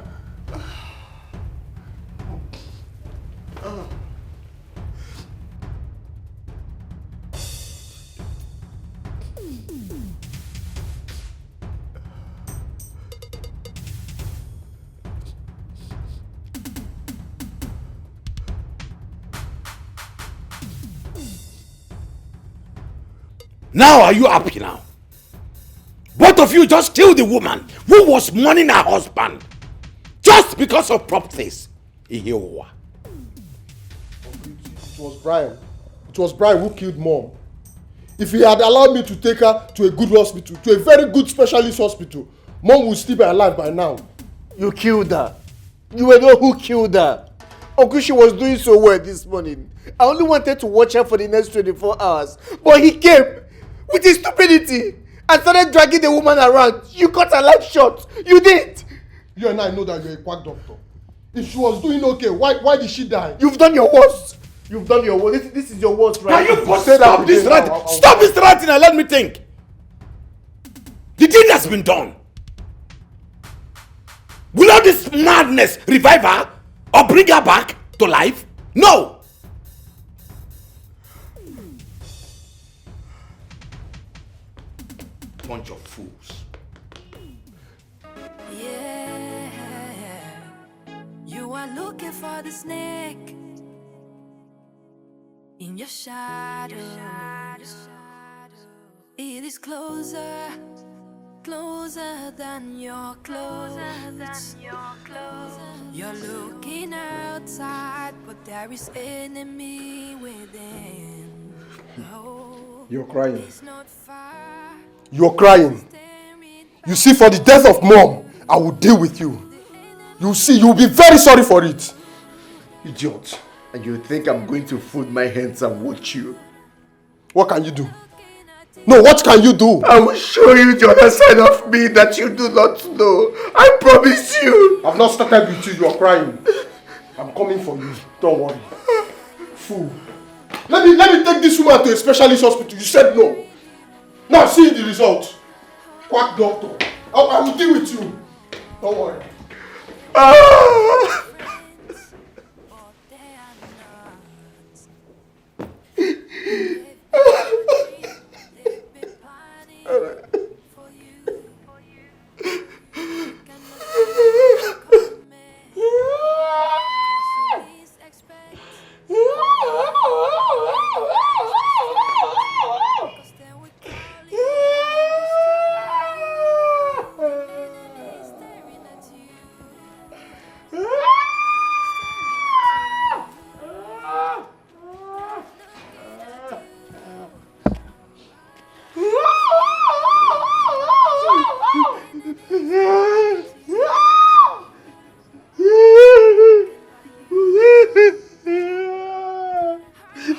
Now are you happy now? Both of you just killed the woman who was mourning her husband just because of properties. It was Brian. It was Brian who killed Mom. If he had allowed me to take her to a good hospital, to a very good specialist hospital, Mom would still be alive by now. You killed her. You will know who killed her. Okushi was doing so well this morning. I only wanted to watch her for the next 24 hours. But he came with his stupidity and started dragging the woman around. You cut her life short. You did. You and I know that you're a quack doctor. If she was doing okay, why did she die? You've done your worst. You've done your worst. This is your worst, right? Can you stop this ranting? Stop this ranting and let me think. The thing has been done. Will all this madness revive her or bring her back to life? No! Bunch of fools. Yeah, you are looking for the snake in your shadow. It is closer, closer than your clothes. You're looking outside, but there is enemy within. Oh, You're crying. it's not far. You're crying. You see, for the death of Mom, I will deal with you. You see, you'll be very sorry for it. Idiot. And you think I'm going to fold my hands and watch you? What can you do? No, what can you do? I will show you the other side of me that you do not know. I promise you. I've not started with you. You're crying. I'm coming for you. Don't worry. Fool. Let me take this woman to a specialist hospital. You said no. Now see the result. Quack doctor. I will deal with you. Don't worry.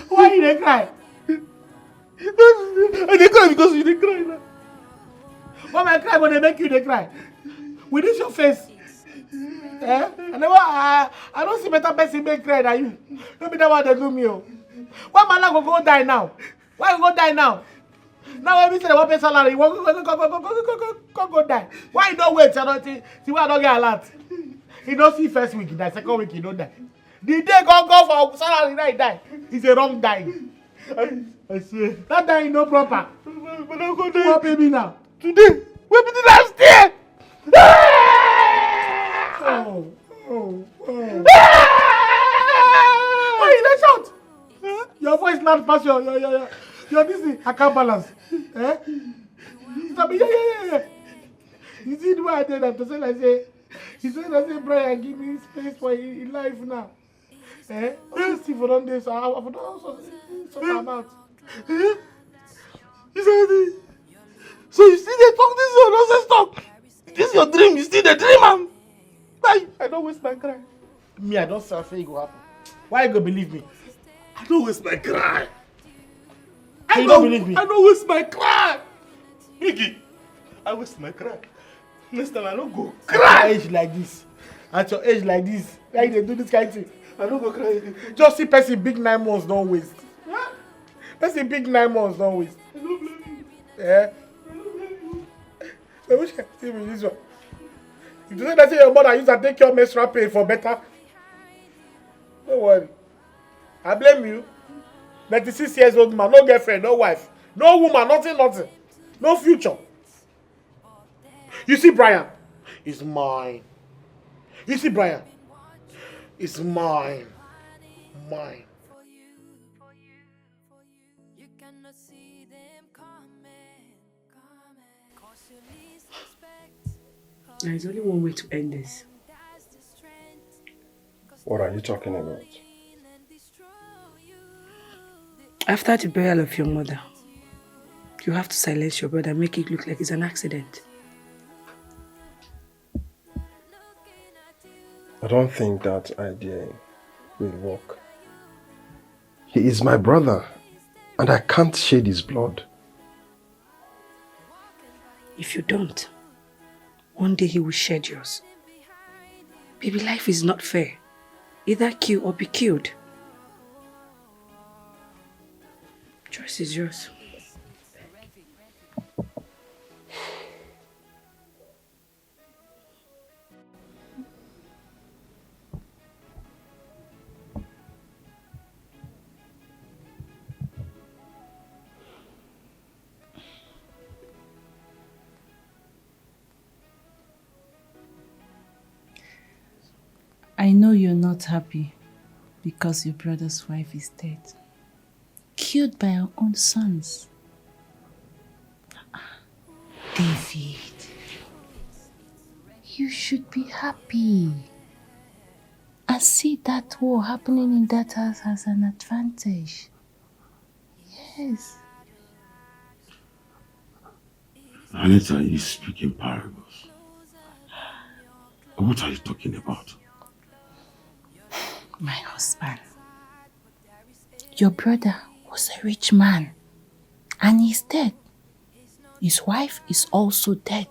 Why you dey cry? I dey cry because you dey cry now. Why my cry when they make you dey cry? With this your face. Eh? I don't see better person make cry than you. Don't be that one they do me. Oh. Why my life go die now? Why you go die now? Now when we say they want pay salary, you want go die. Why you don't wait? See why I don't get alert. You don't see first week, that second week you don't die. The day go for salary, now you die. It's a wrong dying. I swear. That dying no proper. But don't go die. What baby now? Today. Where be the last day? Why you don't shout? Your voice loud past your this thing. I can't balance. Eh? Yeah. You see the way I did that to say like say, he said I say, Brian, give me space for in life now. Eh? Let's see for one day, so I don't sort my mouth. Eh? You said so you still they talk this your nonsense talk. This is your dream, you still the dream, man. I don't waste my cry. Me, I don't say it go happen. Why you go believe me? I don't waste my cry. You don't believe me? I don't waste my cry. Mickey, I waste my cry. Next time I don't go cry. At your age like this, why you do this kind of thing? I don't go cry. Just see person big 9 months don't waste. Person big 9 months don't waste. I don't blame you. Yeah. I wish I could see me this one. If you say that your mother used to take your menstrual pain for better, don't worry. I blame you. 96 years old man, no girlfriend, no wife, no woman, nothing. No future. You see Brian? It's mine. You see Brian? It's mine. Mine. There is only one way to end this. What are you talking about? After the burial of your mother, you have to silence your brother and make it look like it's an accident. I don't think that idea will work. He is my brother, and I can't shed his blood. If you don't, one day he will shed yours. Baby, life is not fair. Either kill or be killed. Choice is yours. I know you're not happy because your brother's wife is dead. Killed by our own sons. David, you should be happy. And see that war happening in that house as an advantage. Yes. Anita, you speak in parables. What are you talking about? My husband. Your brother was a rich man and he's dead. His wife is also dead.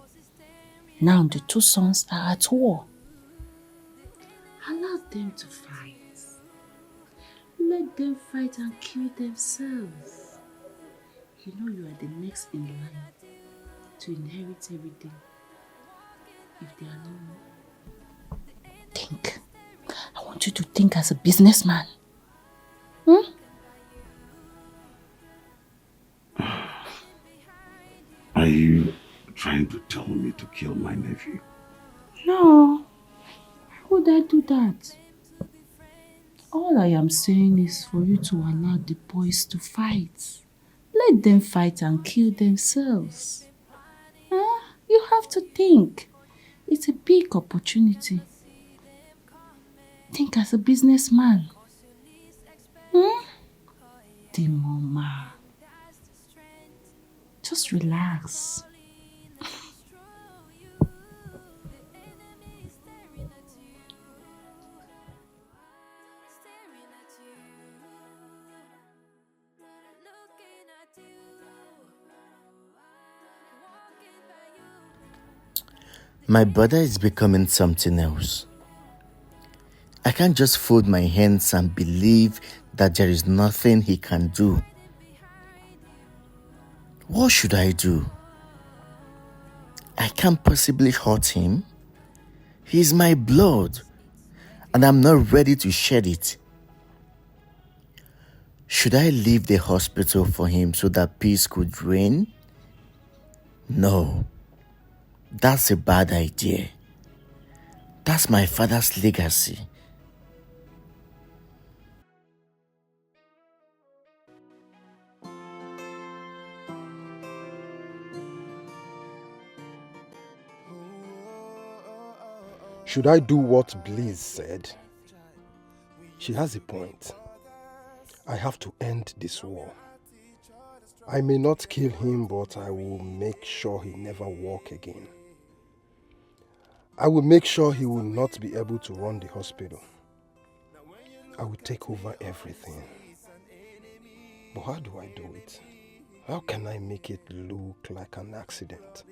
Now the two sons are at war. Allow them to fight. Let them fight and kill themselves. You know you are the next in line to inherit everything if they are no more. Think. I want you to think as a businessman. Are you trying to tell me to kill my nephew? No. How would I do that? All I am saying is for you to allow the boys to fight. Let them fight and kill themselves. You have to think. It's a big opportunity. Think as a businessman. The mama. Just relax. My brother is becoming something else. I can't just fold my hands and believe that there is nothing he can do. What should I do? I can't possibly hurt him. He's my blood, and I'm not ready to shed it. Should I leave the hospital for him so that peace could reign? No. That's a bad idea. That's my father's legacy. Should I do what Bliss said? She has a point. I have to end this war. I may not kill him, but I will make sure he never walk again. I will make sure he will not be able to run the hospital. I will take over everything. But how do I do it? How can I make it look like an accident?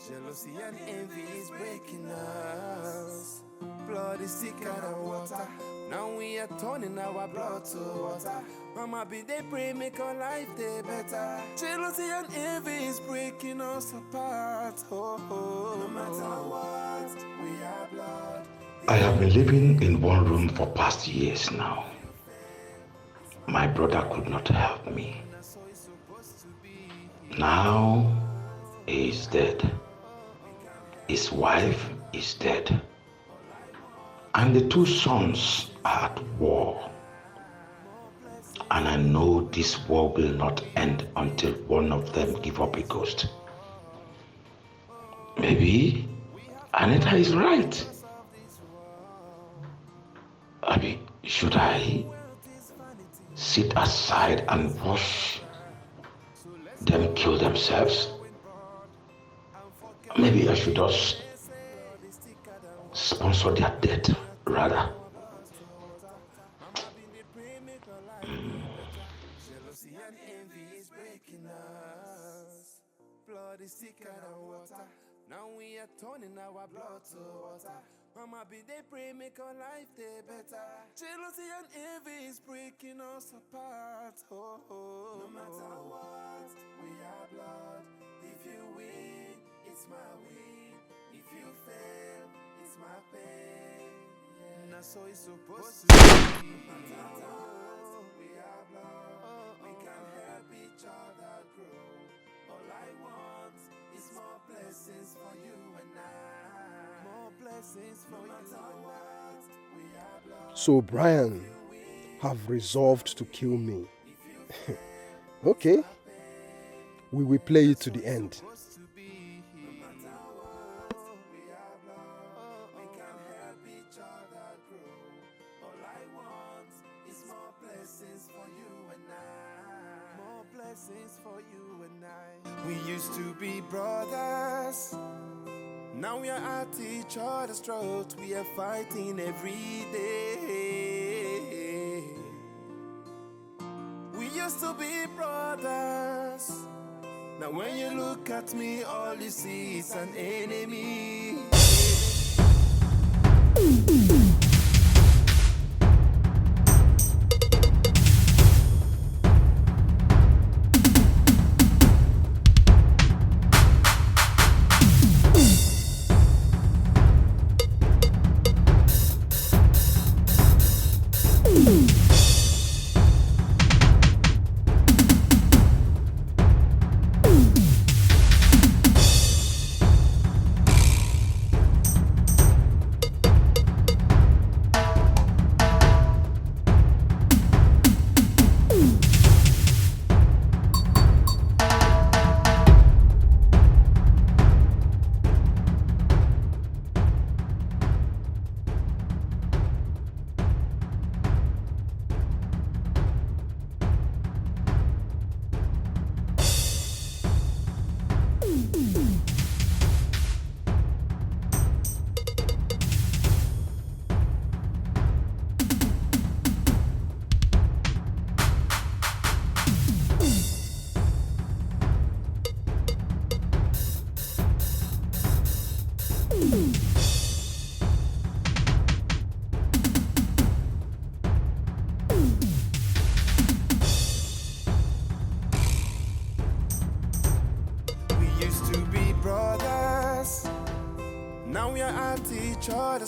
Jealousy and envy is breaking us. Blood is thicker than water. Now we are turning our blood to water. Mama be they pray make our life day better. Jealousy and envy is breaking us apart. No matter what, we are blood. I have been living in one room for past years now. My brother could not help me. Now he is dead. His wife is dead. And the two sons are at war. And I know this war will not end until one of them give up a ghost. Maybe Anita is right. I mean, should I sit aside and watch them kill themselves? Maybe I should just sponsor their death, rather. Jealousy and envy is breaking us. Blood is thicker than water. Now we are turning our blood to water. Mama be they pray make our life day better. Jealousy and envy is breaking us apart. Oh, oh. No matter what, we are blood. If you win, it's my win. If you fail, it's my pain. Yeah. Now so it's supposed to be. No matter what, we are blood. We can help each other grow. All I want is more blessings for you and I. More blessings for you and I. We are blood. So Brian have resolved to kill me. Okay. We will play it to the end. For you and I. We used to be brothers. Now we are at each other's throat. We are fighting every day. We used to be brothers. Now when you look at me, all you see is an enemy.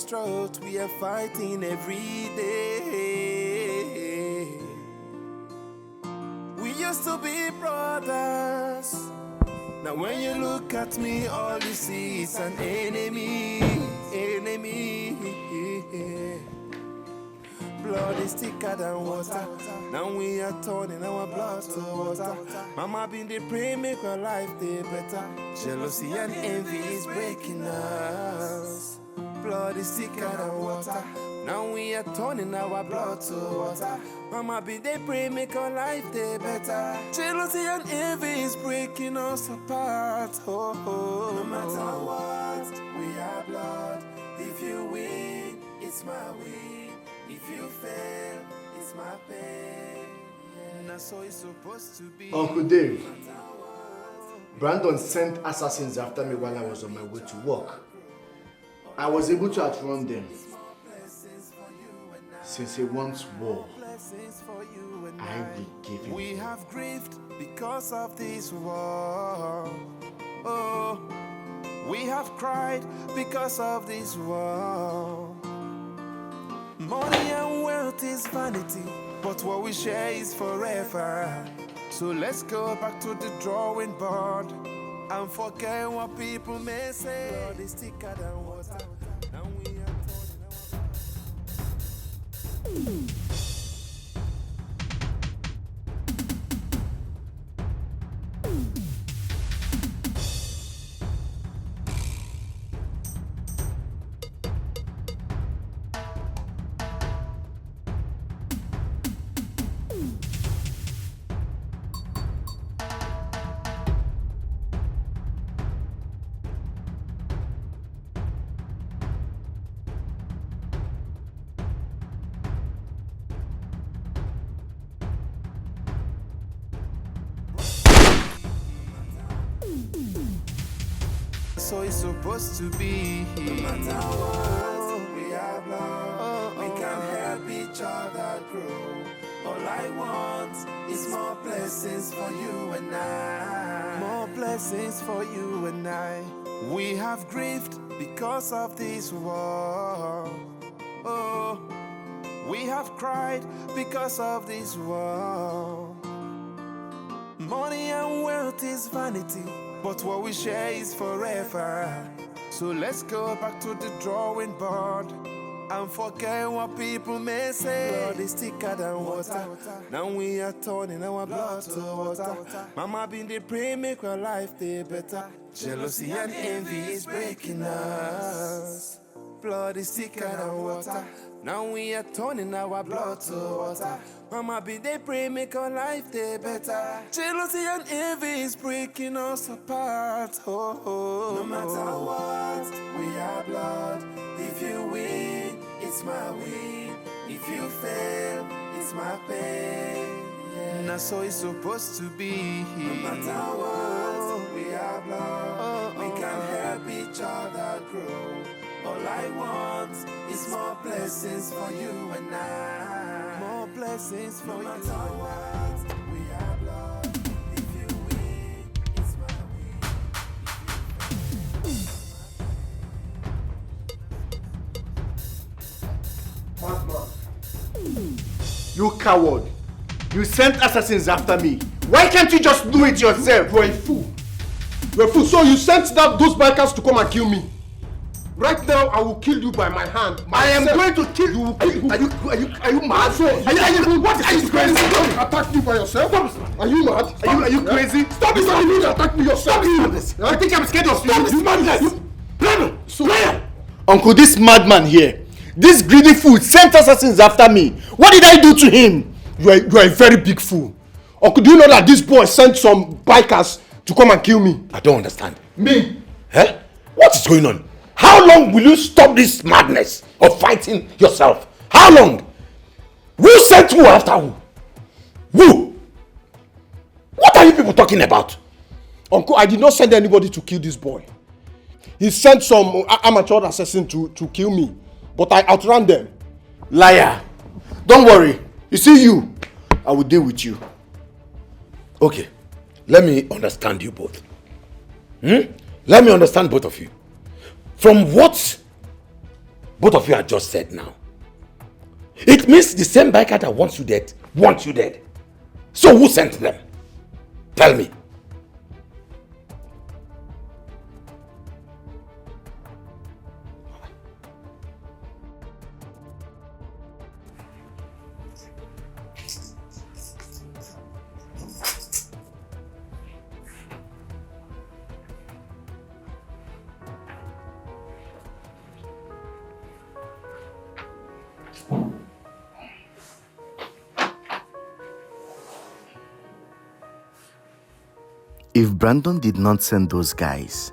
Throat, we are fighting every day. We used to be brothers. Now when you look at me, all you see is an enemy. Enemy. Blood is thicker than water. Now we are turning our blood to water. Mama been the pray make our life day better. Jealousy and envy is breaking us. Blood is thicker than water. Now we are turning our blood to water. Mama be they pray make our life day better. Jealousy and envy is breaking us apart. Oh, oh. No matter what, we are blood. If you win, it's my win. If you fail, it's my pain. Yeah. That's how it's supposed to be. Uncle Dave, Brandon sent assassins after me while I was on my way to work. I was able to outrun them. Since he wants war, I will give him. We have grieved because of this war. Oh, we have cried because of this war. Money and wealth is vanity, but what we share is forever. So let's go back to the drawing board and forget what people may say. Blood is thicker than water. Now we are turning our So it's supposed to be. No matter what, we are blood. We can help each other grow. All I want is more blessings for you and I. More blessings for you and I. We have grieved because of this war. Oh, we have cried because of this war. Money and wealth is vanity, but what we share is forever. So let's go back to the drawing board and forget what people may say. Blood is thicker than water. Now we are turning our blood to water. Mama been dey pray make our life day better. Jealousy and envy is breaking us. Blood is thicker than water. Now we are turning our blood to water. Mama been dey pray make our life day better. Jealousy and envy is breaking us apart. Oh, oh. No matter what, we are blood. If you win, it's my win. If you fail, it's my pain. Yeah. Now so it's supposed to be. No matter what, we are blood. We can help each other grow. All I want is more blessings for you and I. More blessings for you and I. We are blood. If you win, it's my Madman. You coward. You sent assassins after me. Why can't you just do it yourself? You're a fool. You're a fool. So you sent those bikers to come and kill me. Right now, I will kill you by my hand. I am going to kill you. Are you mad? What are you crazy? Attack me by yourself? Are you mad? Are you crazy? Stop this! You need to attack me yourself. Stop. I think I'm scared of you. Stop this madness! So, Uncle, this madman here, this greedy fool sent assassins after me. What did I do to him? You are a very big fool. Uncle, do you know that this boy sent some bikers to come and kill me? I don't understand. Me? Eh? What is going on? How long will you stop this madness of fighting yourself? How long? Who sent who after who? Who? What are you people talking about? Uncle, I did not send anybody to kill this boy. He sent some amateur assassin to kill me, but I outran them. Liar. Don't worry. You see you, I will deal with you. Okay, let me understand you both. Let me understand both of you. From what both of you have just said now, it means the same biker that wants you dead. So who sent them? Tell me. If Brandon did not send those guys,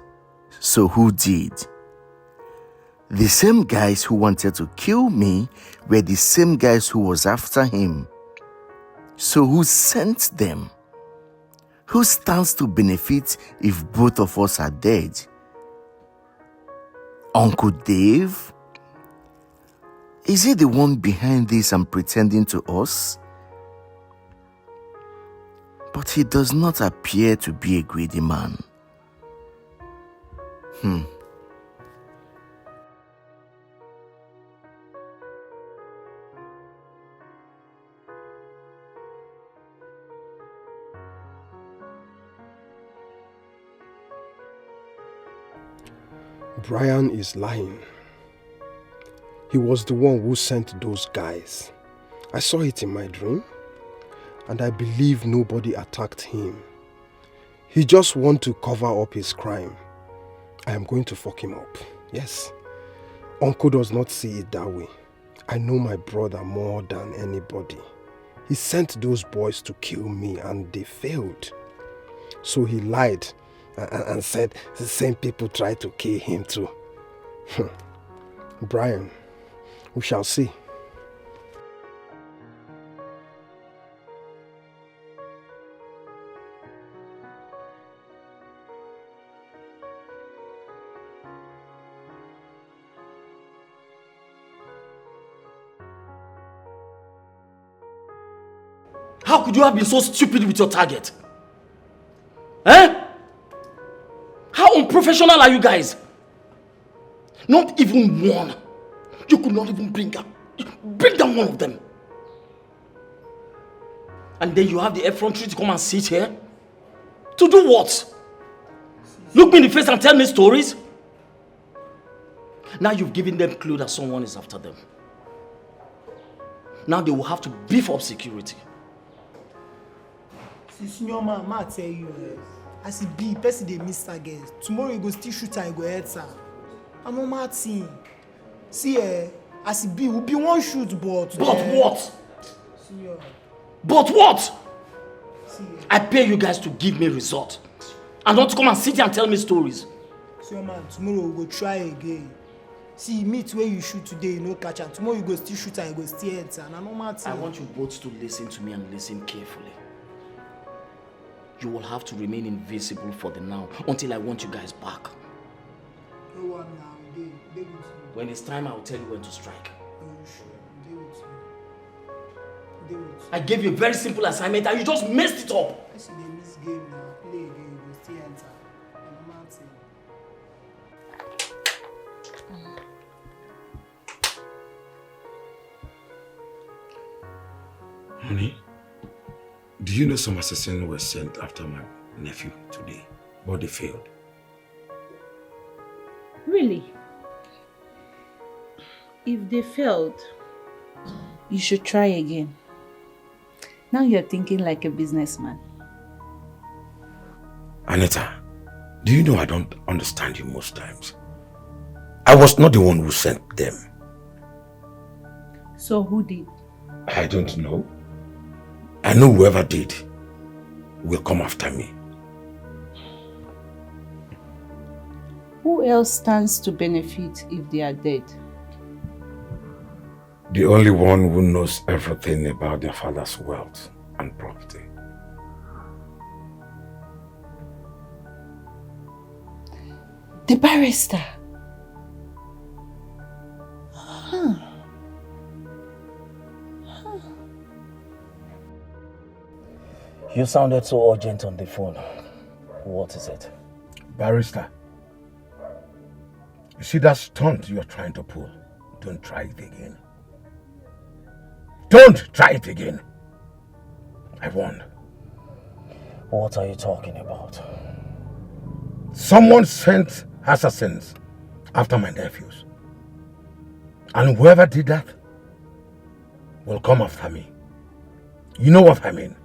so who did? The same guys who wanted to kill me were the same guys who was after him. So who sent them? Who stands to benefit if both of us are dead? Uncle Dave? Is he the one behind this and pretending to us? But he does not appear to be a greedy man. Brian is lying. He was the one who sent those guys. I saw it in my dream. And I believe nobody attacked him. He just wants to cover up his crime. I am going to fuck him up. Yes. Uncle does not see it that way. I know my brother more than anybody. He sent those boys to kill me and they failed. So he lied and said the same people tried to kill him too. Brian, we shall see. How could you have been so stupid with your target? Eh? How unprofessional are you guys? Not even one. You could not even bring down one of them. And then you have the effrontery to come and sit here? To do what? Look me in the face and tell me stories? Now you've given them clue that someone is after them. Now they will have to beef up security. Senior man, I tell you, as it be, person they miss target. Tomorrow you go still shoot and go head, sir. I'm not mad thing. See, as it be, we'll be one shoot, but... But what? Senior. But what? See, I pay you guys to give me result. And not to come and sit here and tell me stories. Senior man, tomorrow we'll go try again. See, meet where you shoot today, you no catch, and tomorrow you go still shoot and you go still head, sir. I'm not mad thing. I want you both to listen to me and listen carefully. You will have to remain invisible for the now until I want you guys back. No one now, they with you. When it's time, I'll tell you when to strike. Oh, sure, they with you. They with you. I gave you a very simple assignment and you just messed it up. I see they miss game now. Play again, you go still enter. I'm not mad thing. Honey, do you know some assassins were sent after my nephew today, but they failed? Really? If they failed, you should try again. Now you're thinking like a businessman. Anita, do you know I don't understand you most times? I was not the one who sent them. So who did? I don't know. I know whoever did will come after me. Who else stands to benefit if they are dead? The only one who knows everything about their father's wealth and property. The barrister. Huh. You sounded so urgent on the phone. What is it? Barrister, you see that stunt you're trying to pull? Don't try it again. Don't try it again. I warned. What are you talking about? Someone sent assassins after my nephews. And whoever did that will come after me. You know what I mean?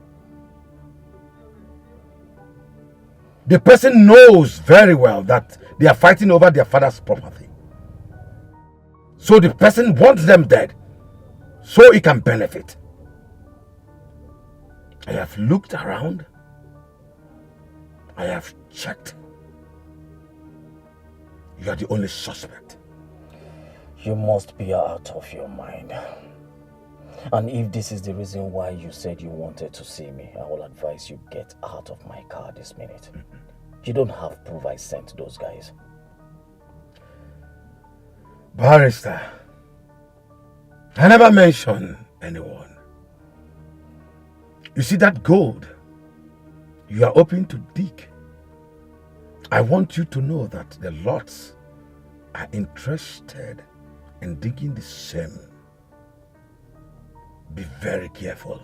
The person knows very well that they are fighting over their father's property. So the person wants them dead so he can benefit. I have looked around. I have checked. You are the only suspect. You must be out of your mind. And if this is the reason why you said you wanted to see me, I will advise you get out of my car this minute. You don't have proof I sent those guys. Barrister, I never mentioned anyone. You see that gold you are open to dig? I want you to know that the lots are interested in digging the same. Be very careful.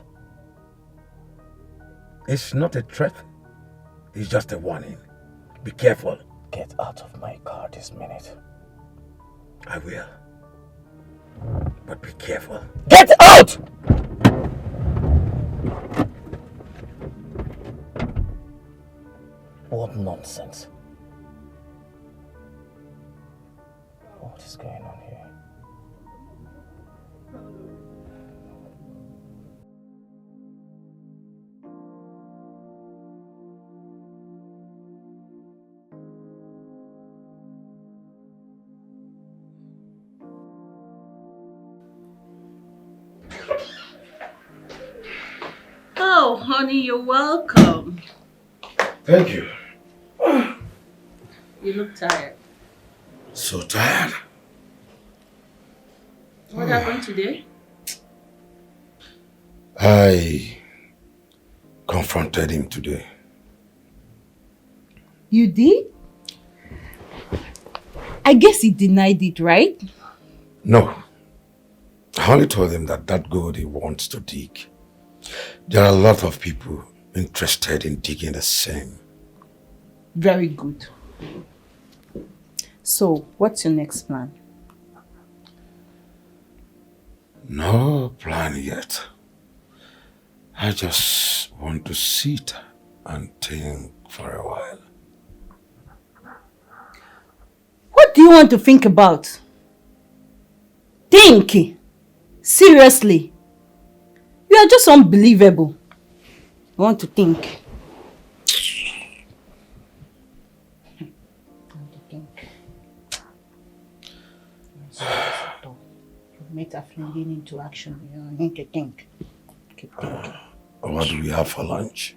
It's not a threat, it's just a warning. Be careful. Get out of my car this minute. I will. But be careful. Get out! What nonsense. What is going on here? Oh, honey, you're welcome. Thank you. You look tired. So tired. What happened today? I confronted him today. You did? I guess he denied it, right? No. I only told him that gold he wants to dig. There are a lot of people interested in digging the same. Very good. So, what's your next plan? No plan yet. I just want to sit and think for a while. What do you want to think about? Think! Seriously? You are just unbelievable. I want to think. Make a flinging into action. You need to think. Keep thinking. What do we have for lunch?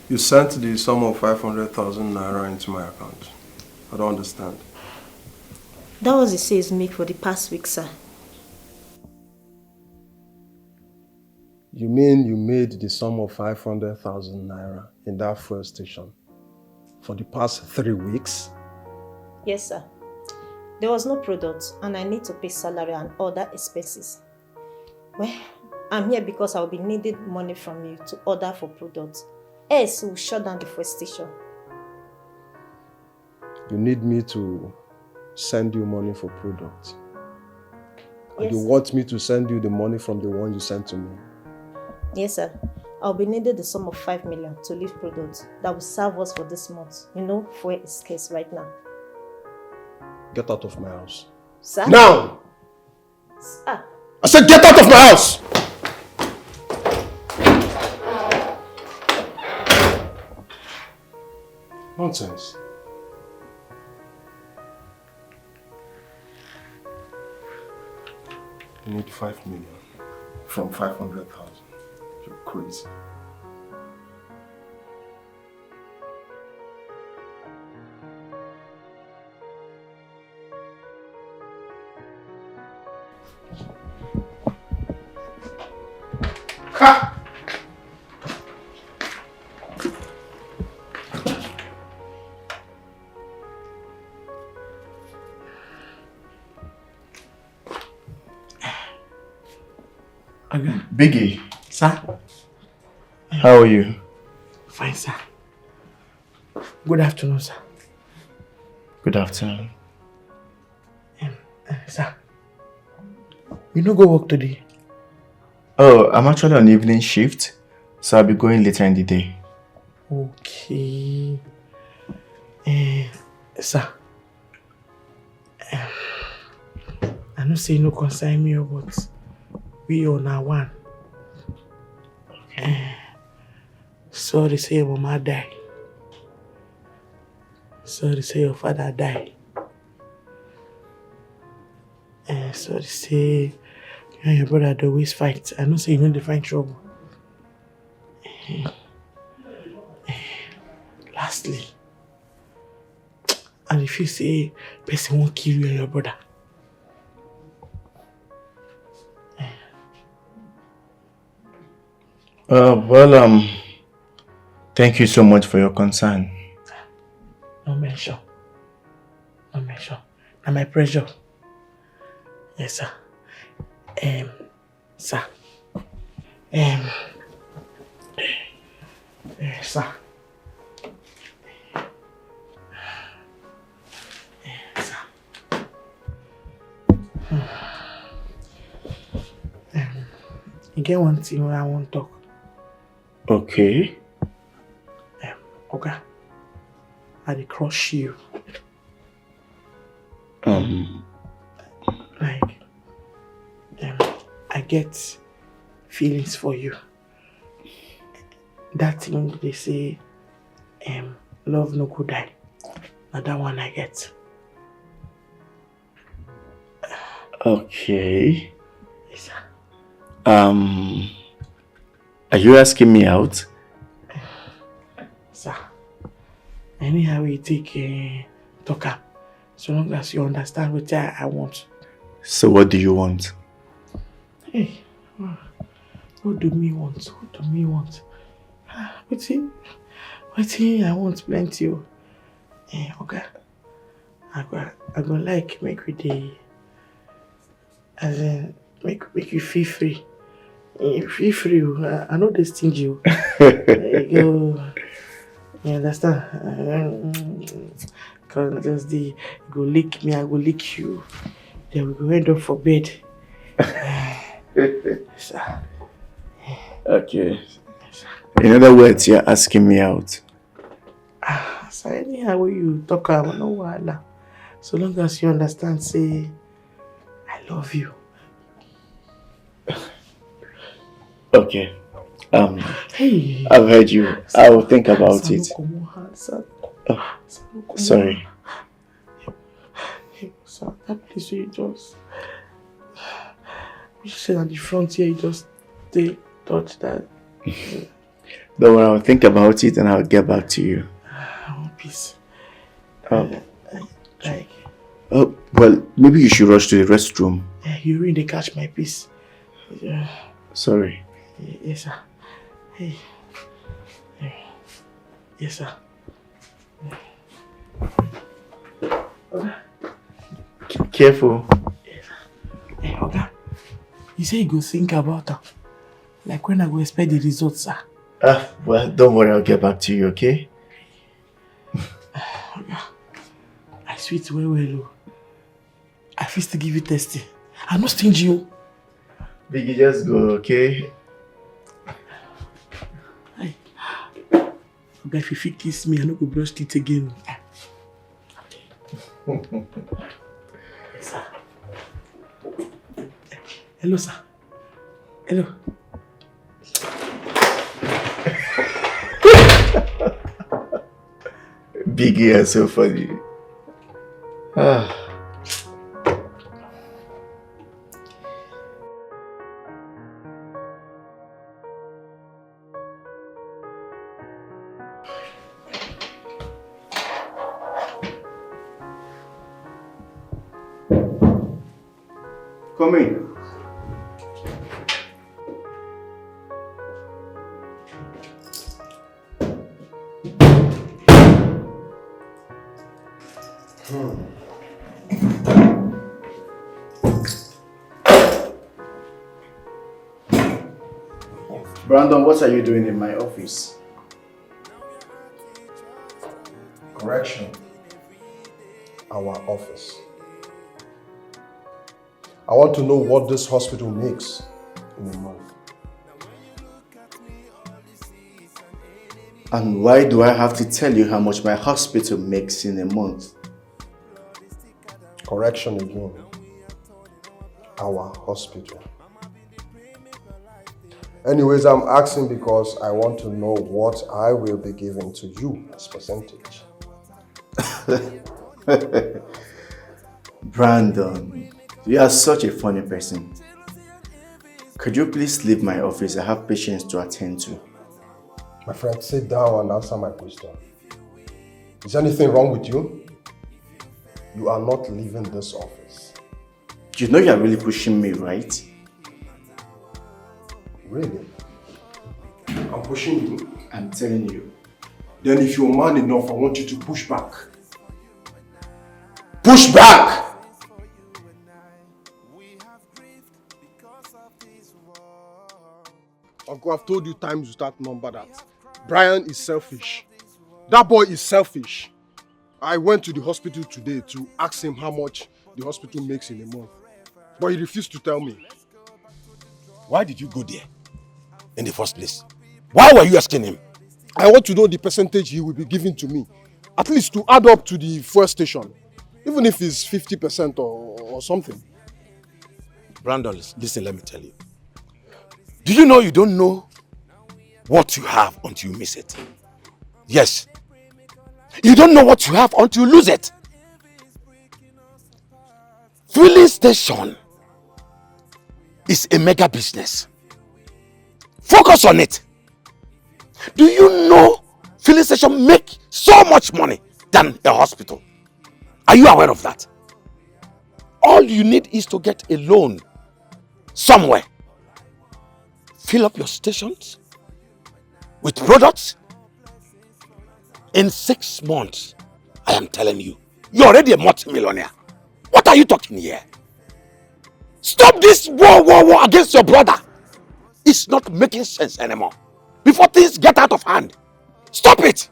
You sent the sum of 500,000 naira into my account. I don't understand. That was the sales made for the past week, sir. You mean you made the sum of 500,000 naira in that fuel station for the past 3 weeks? Yes, sir. There was no product and I need to pay salary and other expenses. Well, I'm here because I'll be needing money from you to order for products. Else, we'll shut down the fuel station. You need me to send you money for products? Yes, and you sir. want me to send you the money from the one you sent to me? Yes, sir. I'll be needing the sum of 5 million to leave products that will serve us for this month. You know, fuel is scarce right now. Get out of my house. Sir? Now! Sir. I said get out of my house! Nonsense. You need 5 million from 500,000. You're crazy. Ha! Biggie. Sir? How are you? Fine, sir. Good afternoon, sir. Good afternoon. Sir, you no go work today? Oh, I'm actually on evening shift, so I'll be going later in the day. Okay. Sir, I know say you no concern me, but we are now one. Sorry say your mama die. Sorry say your father die. Sorry say you and your brother dey always fight. I know say you no dey find trouble. Lastly, and if you say person won't kill you and your brother, thank you so much for your concern. no mention. No mention. Na my pressure. Yes, sir. Sir. Sir. You get one thing where I want to talk. Okay. Okay. I dey crush you. Like, I get feelings for you. That thing they say, love no go die. Now that one I get. Okay. Yes, sir. Are you asking me out? Sir, anyhow we take talk up, so long as you understand what I want. So what do you want? Hey, what do me want? What do me want? Wetin I want plenty. Okay. I go like make we dey, as in make you feel free. Feel free. I know this stingy. You understand? Cause just you go lick me, I go lick you. Then we go end up for bed. Okay. In other words, you're asking me out. So anyhow when you talk, I'm no wahala. So long as you understand, say I love you. Okay. Hey. I've heard you. I will think about it. Oh, sorry. So that place where you just, you said at the front here, you just stay, touch that. Don't worry, I'll think about it and I'll get back to you. I want peace. Oh, well, maybe you should rush to the restroom. You really catch my peace. Sorry. Yes, sir. Hey. Yes, sir. Careful. Yes, sir. Hey, Oga. You say you go think about her. Like when I go expect the results, sir. Well, don't worry, I'll get back to you, okay? Oga. I sweet well. I feel to give you Tessy. I'm not stingy, you. Biggie, just go, okay? Hey. Oga, if you fit kiss me, I no go brush teeth again. Yes, sir. Hello, sir. Hello. Biggie, you're so funny. Come in. Brandon, what are you doing in my office? Correction. Our office. I want to know what this hospital makes in a month. And why do I have to tell you how much my hospital makes in a month? Correction again. Our hospital. Anyways, I'm asking because I want to know what I will be giving to you as percentage. Brandon, you are such a funny person. Could you please leave my office? I have patients to attend to. My friend, sit down and answer my question. Is anything wrong with you? You are not leaving this office. You know you are really pushing me, right? Really? I'm pushing you? I'm telling you. Then if you're man enough, I want you to push back. Push back! Uncle, I've told you times without number that Brian is selfish. That boy is selfish. I went to the hospital today to ask him how much the hospital makes in a month. But he refused to tell me. Why did you go there in the first place? Why were you asking him? I want to know the percentage he will be giving to me. At least to add up to the fuel station. Even if it's 50% or something. Brandon, listen, let me tell you. Do you know you don't know what you have until you miss it? Yes. You don't know what you have until you lose it. Filling station is a mega business. Focus on it. Do you know filling station make so much money than a hospital? Are you aware of that? All you need is to get a loan somewhere. Fill up your stations with products. In 6 months, I am telling you, you're already a multi-millionaire. What are you talking here? Stop this war against your brother. It's not making sense anymore. Before things get out of hand. Stop it.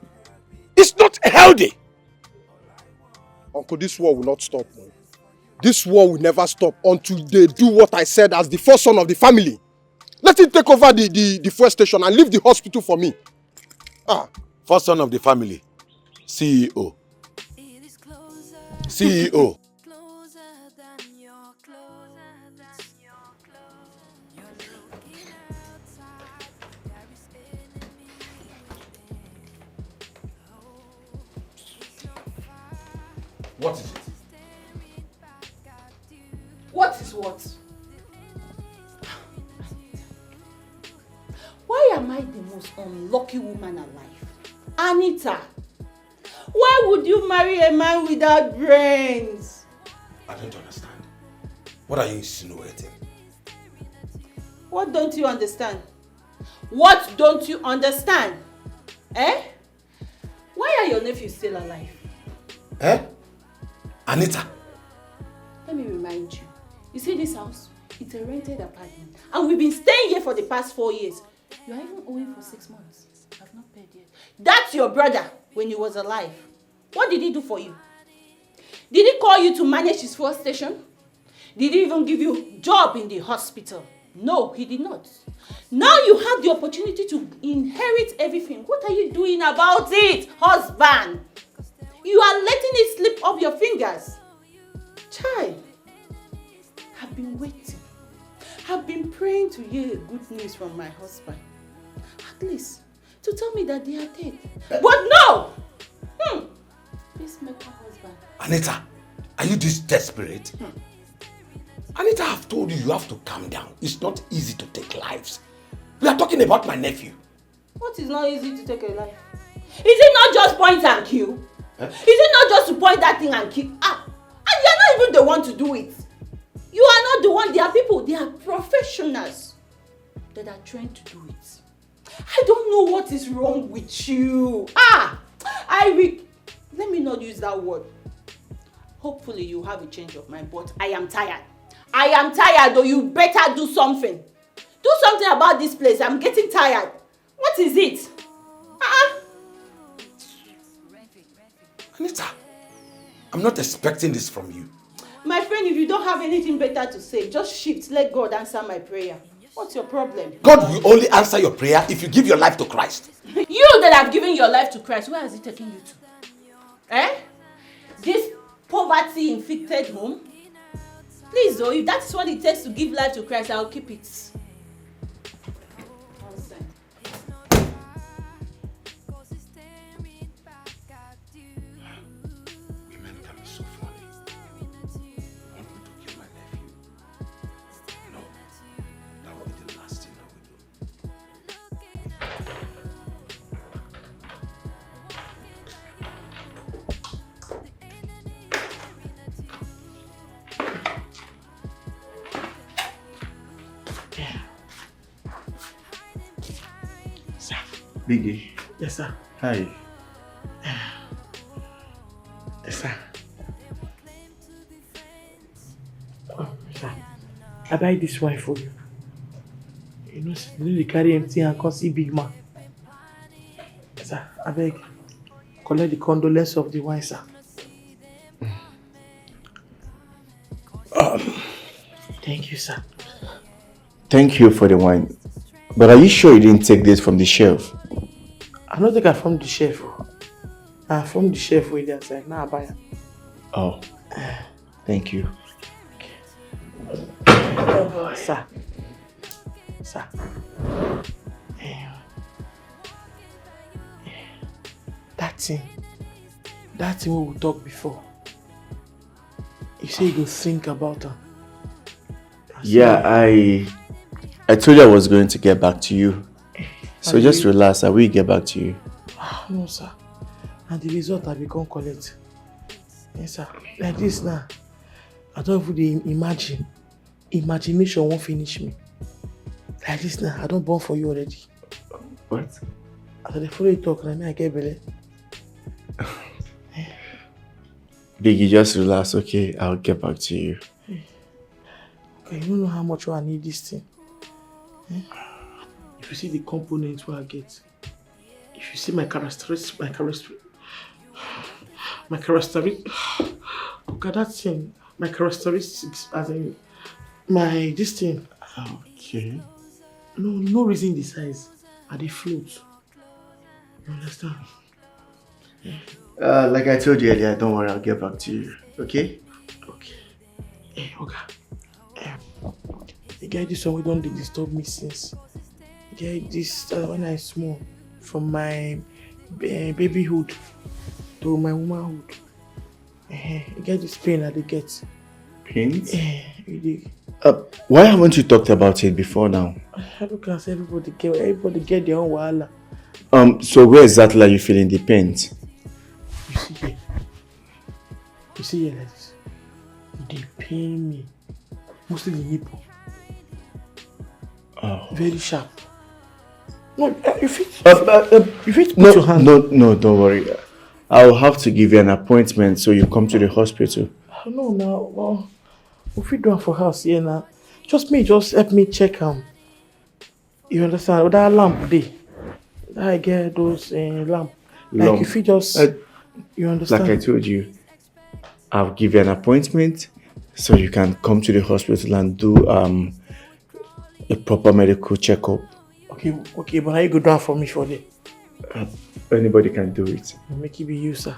It's not healthy. Uncle, this war will not stop. Man. This war will never stop until they do what I said as the first son of the family. Let him take over the fuel station and leave the hospital for me. First son of the family. CEO. CEO. What is it? What is what? Why am I the most unlucky woman alive? Anita, why would you marry a man without brains? I don't understand. What are you insinuating? What don't you understand? What don't you understand? Eh? Why are your nephews still alive? Eh? Anita. Let me remind you. You see this house? It's a rented apartment. And we've been staying here for the past 4 years. You are even owing for 6 months. I've not paid yet. That's your brother when he was alive. What did he do for you? Did he call you to manage his fuel station? Did he even give you a job in the hospital? No, he did not. Now you have the opportunity to inherit everything. What are you doing about it, husband? You are letting it slip off your fingers. Child, I've been waiting. I've been praying to hear good news from my husband. At least to tell me that they are dead. But no! Peacemaker husband. Anita, are you this desperate? Anita, I've told you, you have to calm down. It's not easy to take lives. We are talking about my nephew. What is not easy to take a life? Is it not just point and kill? Is it not just to point that thing and kill? And you are not even the one to do it. You are not the one. There are people, they are professionals that are trained to do it. I don't know what is wrong with you. Let me not use that word. Hopefully you have a change of mind, but I am tired. I am tired, though. You better do something. Do something about this place. I'm getting tired. What is it? Anita, I'm not expecting this from you. My friend, if you don't have anything better to say, just shift. Let God answer my prayer. What's your problem? God will only answer your prayer if you give your life to Christ. You that have given your life to Christ, where has he taken you to? Eh? This poverty-inflicted home? Please, though, if that's what it takes to give life to Christ, I'll keep it. Biggie. Yes, sir. Hi. Yes, sir. Oh, sir. I buy this wine for you. You know, they carry empty and come see big man. Yes, sir. I beg. Collect the condolence of the wine, sir. Thank you, sir. Thank you for the wine. But are you sure you didn't take this from the shelf? I don't think I'm from the chef. I'm from the chef with that side. Now I buy it. Oh, thank you. Sir. Sir. That thing we talked before. You say you go think about her. Yeah, I told you I was going to get back to you. So just relax, I will get back to you. No, sir. And the result I become collect. Yes, sir. Like this now. I don't even imagine. Imagination won't finish me. Like this now, I don't born for you already. What? After the follow you talk, I get belly. Biggie, just relax, okay? I'll get back to you. Okay, you don't know how much I need this thing. If you see the components where I get, if you see my characteristics, look at that thing, my characteristics, as in this thing. Okay. No reason the size, and they float. You understand? Like I told you earlier, don't worry, I'll get back to you, okay? Okay. Hey, Oga. The guy this one we don't disturb me since. The guy this when I small, from my babyhood to my womanhood. You get this pain that they get. Pains? Really. Why haven't you talked about it before now? I don't care, everybody get their own wahala. So where exactly are you feeling the pains? You see here like this. They pain me. Mostly the nipple. Oh. Very sharp. No, you fit put your hand. No, don't worry. I'll have to give you an appointment so you come to the hospital. No, now, well, if we do it for house here now, just help me check you understand? That lamp there. I get those lamp. Like if you just you understand? Like I told you, I'll give you an appointment so you can come to the hospital and do a proper medical checkup. Okay, but how you go down for me for that? Anybody can do it. Make it be you, sir.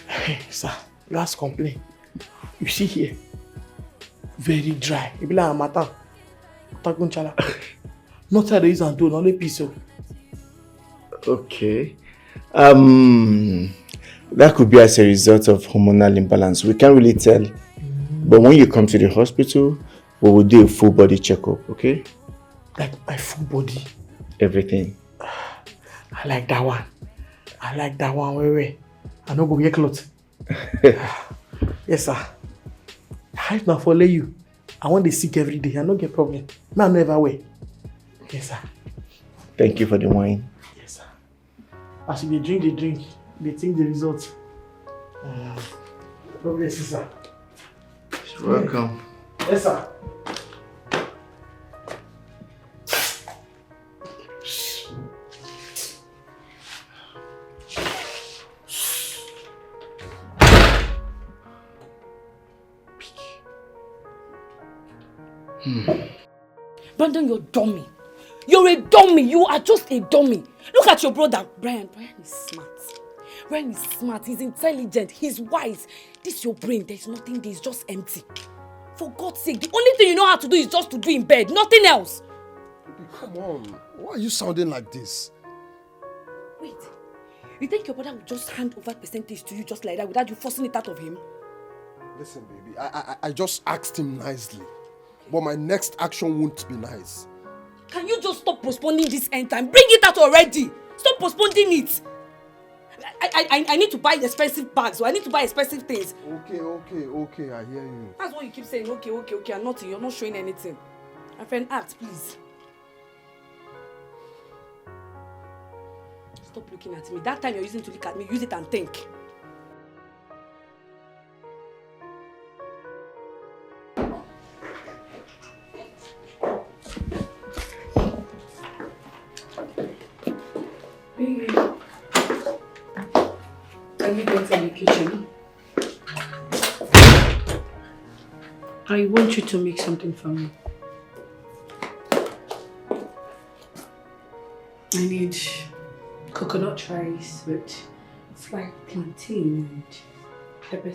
Hey, sir, last complaint. You see here, very dry. It be like a matter. Not how they use and do, only piece. Okay. That could be as a result of hormonal imbalance. We can't really tell. But when you come to the hospital, we will do a full body checkup, okay? Like my full body? Everything. I like that one. Wait. I no go wear clothes. Yes, sir. I now follow you. I want to sick every day. I no get problem. I never wear. Yes, sir. Thank you for the wine. Yes, sir. As you drink, they think the result. Progress, sir. You're welcome. Yes, sir. Brandon, you're dummy. You're a dummy. You are just a dummy. Look at your brother. Brian is smart. Brian is smart. He's intelligent. He's wise. This your brain. There's nothing there. It's just empty. For God's sake, the only thing you know how to do is just to do in bed. Nothing else. Baby, come on. Why are you sounding like this? Wait. You think your brother would just hand over percentage to you just like that without you forcing it out of him? Listen, baby. I just asked him nicely. But my next action won't be nice. Can you just stop postponing this end time? Bring it out already! Stop postponing it! I need to buy expensive bags, so I need to buy expensive things. Okay, I hear you. That's what you keep saying, okay, and nothing. You're not showing anything. My friend, act, please. Stop looking at me. That time you're using to look at me, use it and think. Baby, can we get in the kitchen? I want you to make something for me. I need coconut rice with fried plantain and pepper.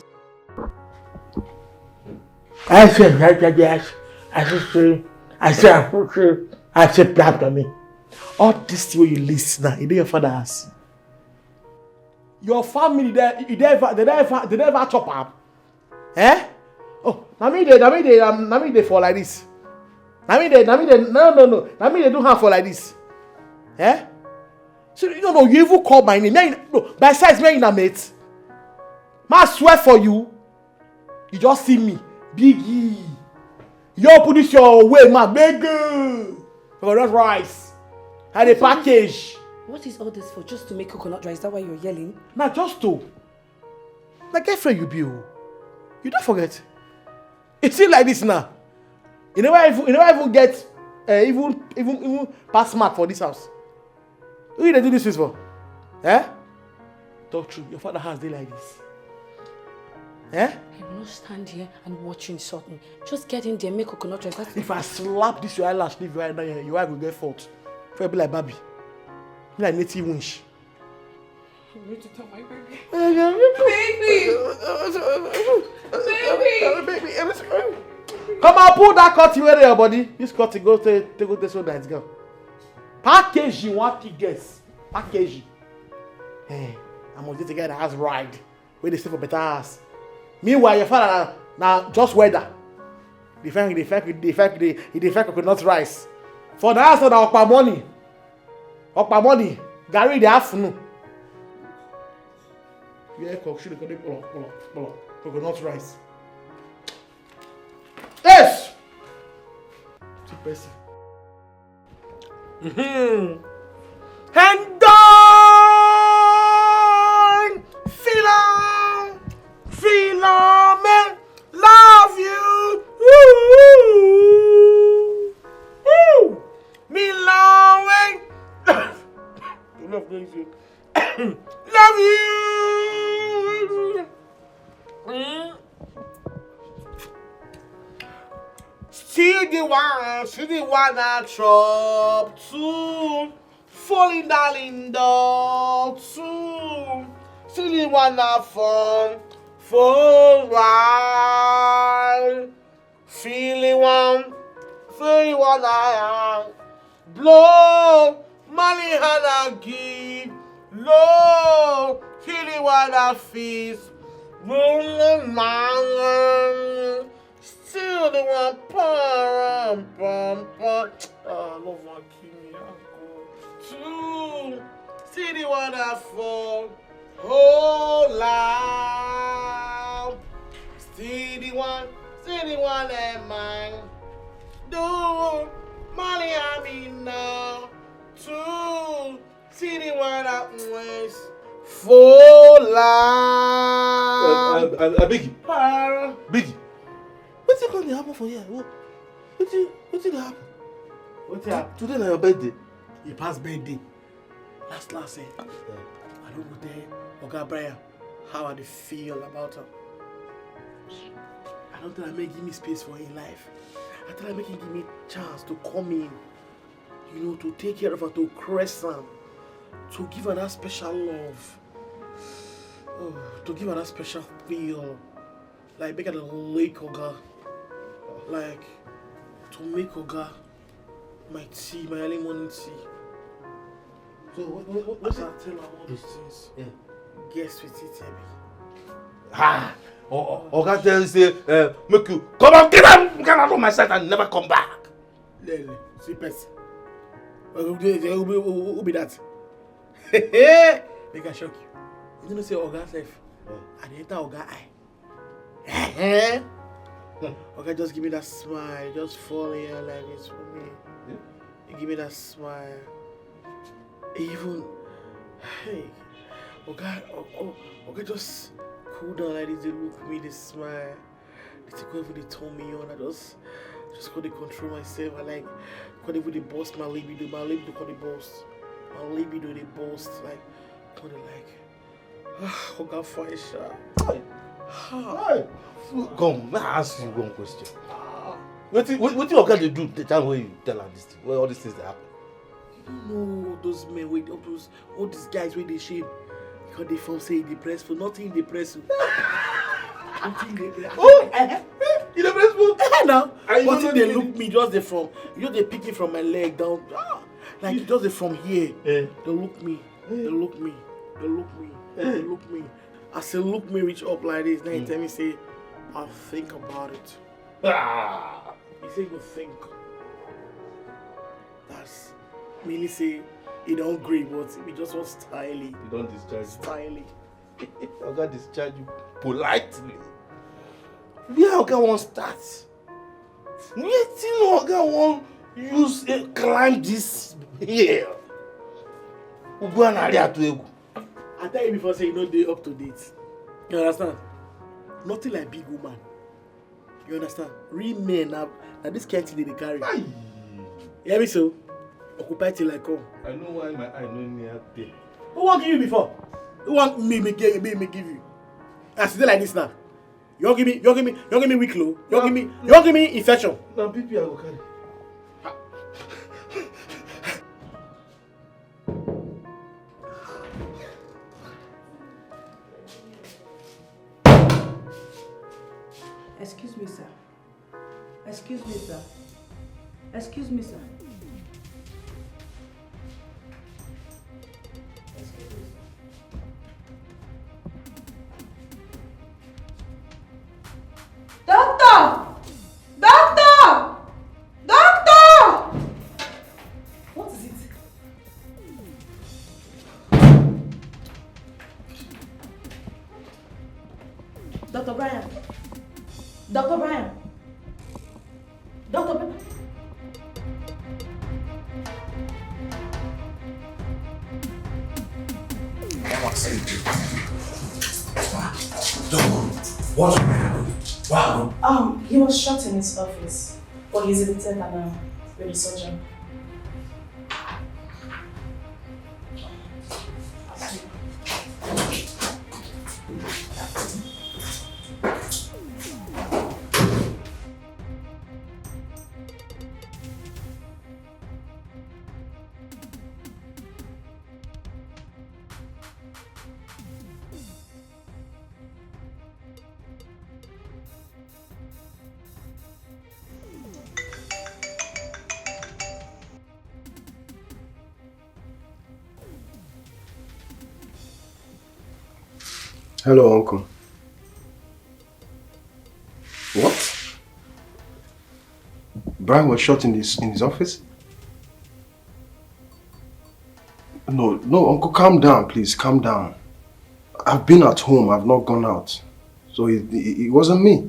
I said, black on me. All this way you listen now, it your father has. Your family, they never chop up. Eh? Oh, they fall like this. No. They don't have for like this. Eh? So you even call my name. No, besides me in a mate. I swear for you. You just see me, Biggie. You open this your way, man, big. Coconut rice. And a package. What is all this for? Just to make coconut rice? Is that why you're yelling? Nah, just to. My girlfriend you be. You don't forget. It's still like this now. You never even get even pass mark for this house. Who you dey do this with for? Eh? Talk true. Your father has day like this. Eh? I will not stand here and watch you insult me. Just get in there, make coconut rice. That's if I slap this your eyelash, leave your eye down here, your eye will get fault. If I be like Barbie. Be like native winch. I'm ready to tell my baby. Baby! Come on, pull that cutty where your body. This cutty go to this one that's gone. Package you want to guess. Package. Hey, I must get the house ride. Where they stay for better ass. Meanwhile, your father now just weather. The fact coconut rice. For the house of the money. Okpa money. Gary the afternoon. Yeah, cook should have coconut rice. Yes! Too Tessy. And done! Feel me, love you. Woo! Me love you. Love you. See the one that chop too. Falling down in the too. See the one that fall right. Feeling one I am. Blow, money and I give. Low, feeling one I feast. Rolling man. Still the one pum. Oh, love my king, two, see the one that fall. Oh, loud. See the one that mine. Do money I mean now. Two, see the one that waste. For loud. Biggie. Biggie. What's going to happen for you? What did happen? What's happened? Today is your birthday. You passed birthday. Last eh? I don't go there. Okay, Brian, how I feel about her? I don't think I make give me space for in life. I tell I make him give me chance to come in. You know, to take care of her, to caress her, to give her that special love. Oh, to give her that special feel. Like make her the lake Oga. Like to make Oga my tea, my early morning tea. So what's I tell her all those things. Yeah. Guess with it, baby. Ha! Oga tell you say, make you come on, get out of my sight and never come back. Lele, see person. Who be that? Make I shock you. You know say Oga self. I dey enter Oga eye. Okay, just give me that smile. Just fall here like this for me. Yeah. You give me that smile. Even, hey, okay, just cool down like this. They look at me, they smile. They take whatever they turn me on. I just couldn't control myself. I like, couldn't even boss my libido. My libido couldn't boss. My libido, they boast. Like, couldn't like, okay, fine, sure. Hi. Come, let me ask you one question. What you Oga dey do the time when you tell her this thing? When all these things they happen? You know those men, all these guys where they shame. Because they from say they press for nothing they press. Nothing they press. Oh! You dey press for? Now. But they look me just they from, you know they pick it from my leg down. Like just they from here. They look me. They look me. I say look me reach up like this. Now you tell me say, I'll think about it. You say you think. That's meaning say you don't agree, but we just want styling. You don't discharge. Styling. Oga discharge you politely. where Oga wan start? Wetin Oga wan use climb this hill? Ugbu na atụ egwu. I tell you before, say you know they up to date. You understand? Nothing like big woman. You understand? Real men now this kind thing they carry. You hear me so? Occupy till I come. I know why my eye no near there. Who won't give you before? Who want me give you? I sit there like this now. You won't give me weak low. You won't give me infection. Now PP I go carry. Excuse me, sir. Excuse me, sir. Excuse me, sir. Doctor! Doctor! Doctor! What is it? Dr. Brian. Dr. Brian. Dr. Brian. What's happening? Wow. He was shot in his office, but he's admitted and with a surgeon. Hello, Uncle. What? Brian was shot in his office? No, Uncle, calm down, please, calm down. I've been at home, I've not gone out. So it wasn't me.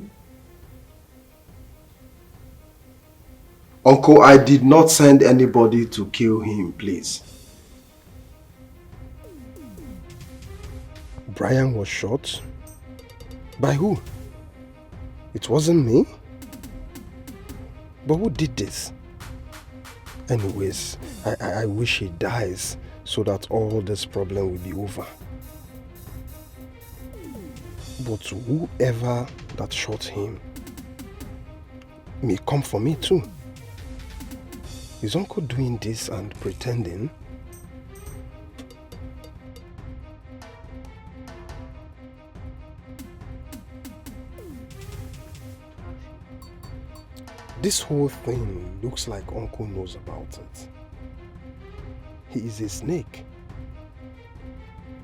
Uncle, I did not send anybody to kill him, please. Brian was shot? By who? It wasn't me? But who did this? Anyways, I wish he dies so that all this problem will be over. But whoever that shot him may come for me too. Is Uncle doing this and pretending? This whole thing looks like Uncle knows about it. He is a snake.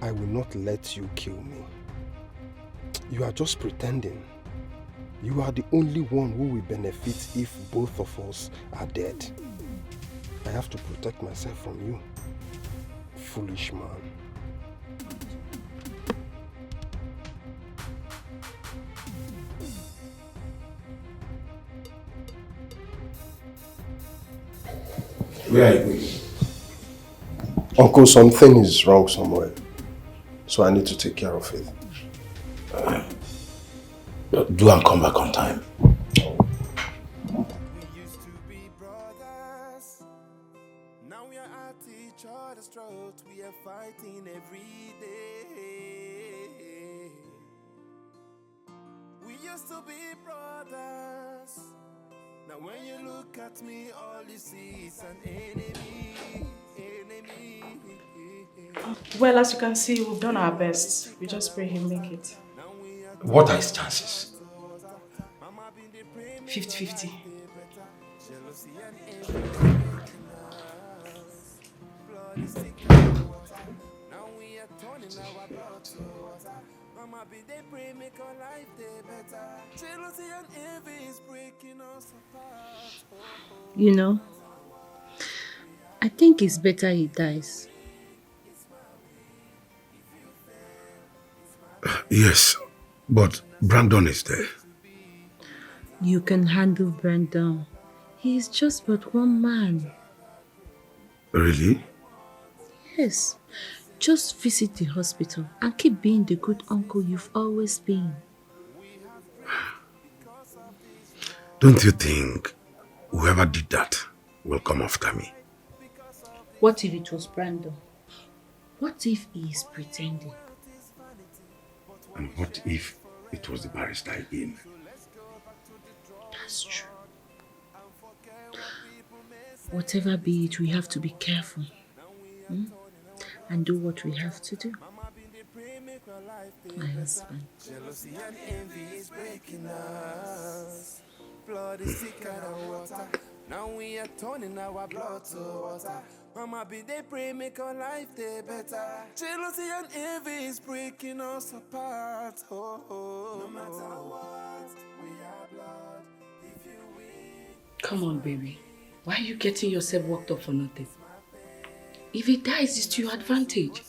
I will not let you kill me. You are just pretending. You are the only one who will benefit if both of us are dead. I have to protect myself from you. Foolish man. Where are you going? Uncle, something is wrong somewhere. So I need to take care of it. Do and come back on time. Well, as you can see, we've done our best. We just pray he'll make it. What are his chances? 50-50. You know, I think it's better he dies. Yes, but Brandon is there. You can handle Brandon. He is just but one man. Really? Yes. Just visit the hospital and keep being the good uncle you've always been. Don't you think whoever did that will come after me? What if it was Brandon? What if he is pretending? And what if it was the barrister again? That's true. Whatever be it, we have to be careful. And do what we have to do. My husband. Jealousy and envy is breaking us. Blood is thicker than water. Now we are turning our blood to water. Mama be they pray make our life day better. Jealousy and envy is breaking us apart. No matter what, we are blood. If you win. Come on, baby. Why are you getting yourself worked up for nothing? If he dies, it's to your advantage.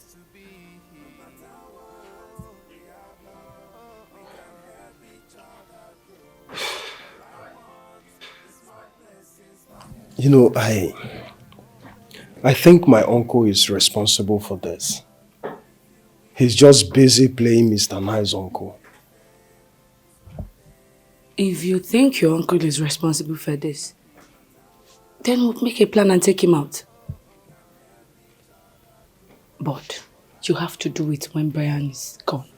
You know, I think my uncle is responsible for this. He's just busy playing Mr. Nice uncle. If you think your uncle is responsible for this, then we'll make a plan and take him out. But you have to do it when Brian is gone.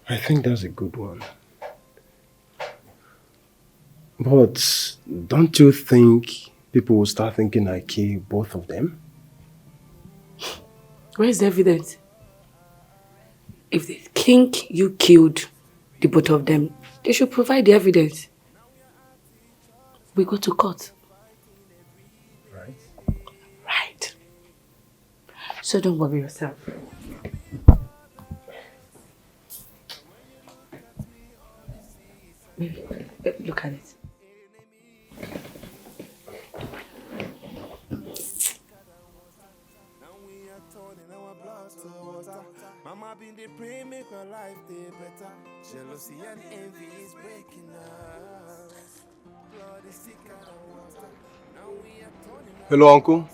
I think that's a good one. But don't you think people will start thinking I killed both of them? Where's the evidence? If they think you killed the both of them, they should provide the evidence. We go to court. Right. Right. So don't worry yourself. Look at it. Mama been the pray make her life day better. Jealousy and envy is breaking us. Blood is thicker than water. Now we are turning. Hello, uncle.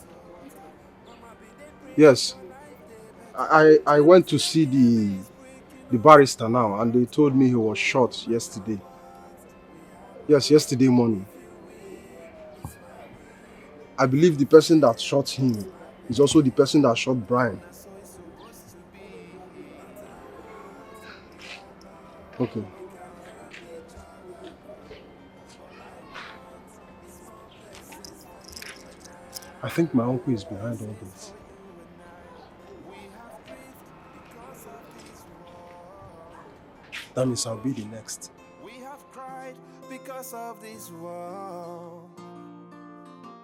Yes. I went to see the barrister now, and they told me he was shot yesterday. Yes, yesterday morning. I believe the person that shot him is also the person that shot Brian. Okay. I think my uncle is behind all this. That means I'll be the next. We have cried because of this war.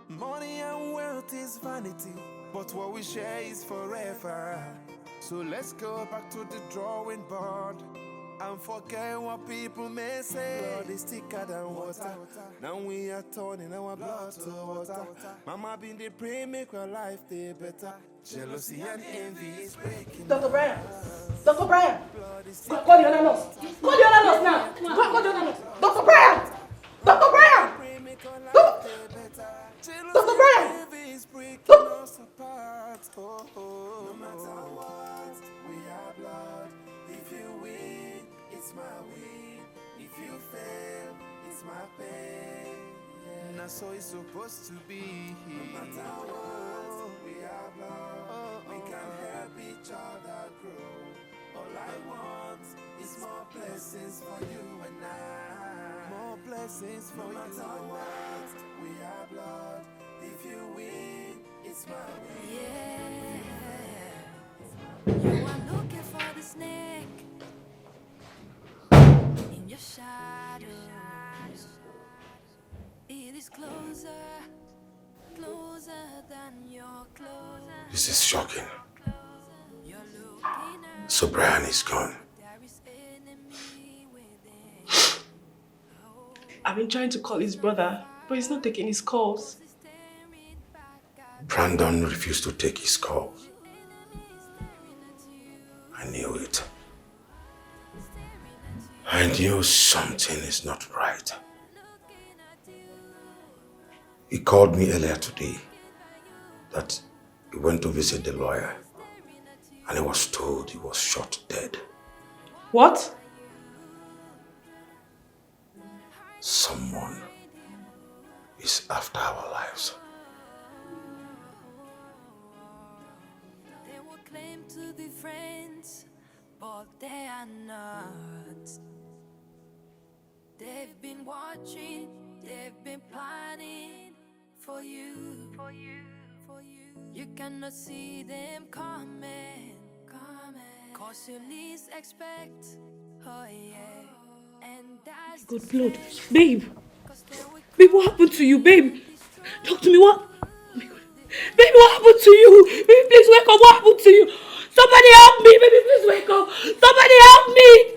Money and wealth is vanity, but what we share is forever. So let's go back to the drawing board and forget what people may say. Blood is thicker than water. Now we are turning our blood to water. Mama been the pray make her life day better. Jealousy and envy is breaking. Dr. Brian! Dr. Brian! Call the other nurse! Call the other nurse now! Call the other nurse! Dr. Brian! Dr. Brian! Dr. Brian! No matter what, we are blood. If you win, it's my win. If you fail, it's my pain. Yeah. That's so it's supposed to be. No matter what, we are blood. We can help each other grow. All I want is more blessings for you and I. More blessings for you. No matter what, we are blood. If you win, it's my win. Yeah. You are looking for the snake in your shadows. It is closer, closer than your clothes. This is shocking. So Brian is gone. I've been trying to call his brother, but he's not taking his calls. Brandon refused to take his call. I knew it. I knew something is not right. He called me earlier today that he went to visit the lawyer and he was told he was shot dead. What? Someone is after our lives. They will claim to be friends, but they are not. They've been watching, they've been planning for you. You cannot see them coming. Cause you least expect, oh yeah. And that's Good blood. Babe! Babe, what happened to you, babe? Talk to me, what? Oh my God. Baby, what happened to you? Baby, please wake up, what happened to you? Somebody help me, baby, please wake up. Somebody help me!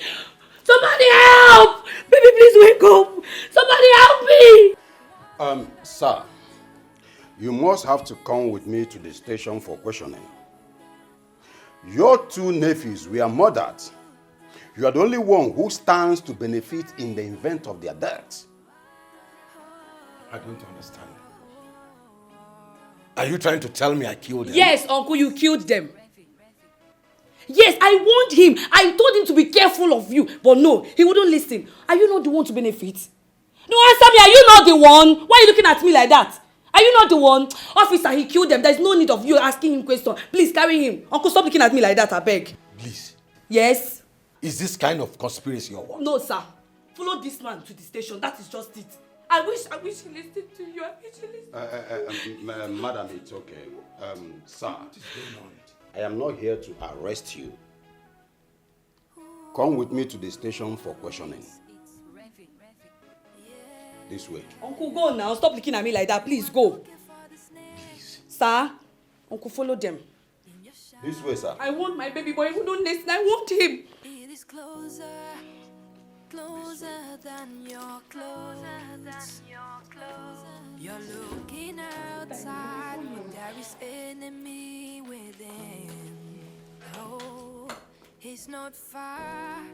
Somebody help! Baby, please wake up. Somebody help me! Sir, you must have to come with me to the station for questioning. Your two nephews were murdered. You are the only one who stands to benefit in the event of their death. I don't understand. Are you trying to tell me I killed them? Yes, uncle, you killed them. Yes, I warned him. I told him to be careful of you. But no, he wouldn't listen. Are you not the one to benefit? No, answer me. Are you not the one? Why are you looking at me like that? Are you not the one? Officer, he killed them. There's no need of you asking him questions. Please, carry him. Uncle, stop looking at me like that, I beg. Please. Yes? Is this kind of conspiracy or what? No, sir. Follow this man to the station. That is just it. I wish he listened to you. I wish he listened. Madam, it's okay. Sir, I am not here to arrest you. Come with me to the station for questioning. This way. Uncle, go now. Stop looking at me like that. Please, go. Please. Sir, Uncle, follow them. This way, sir. I want my baby boy who don't listen. I want him. It is closer, closer than your clothes. You're looking outside, but there is enemy within. Oh, he's not far,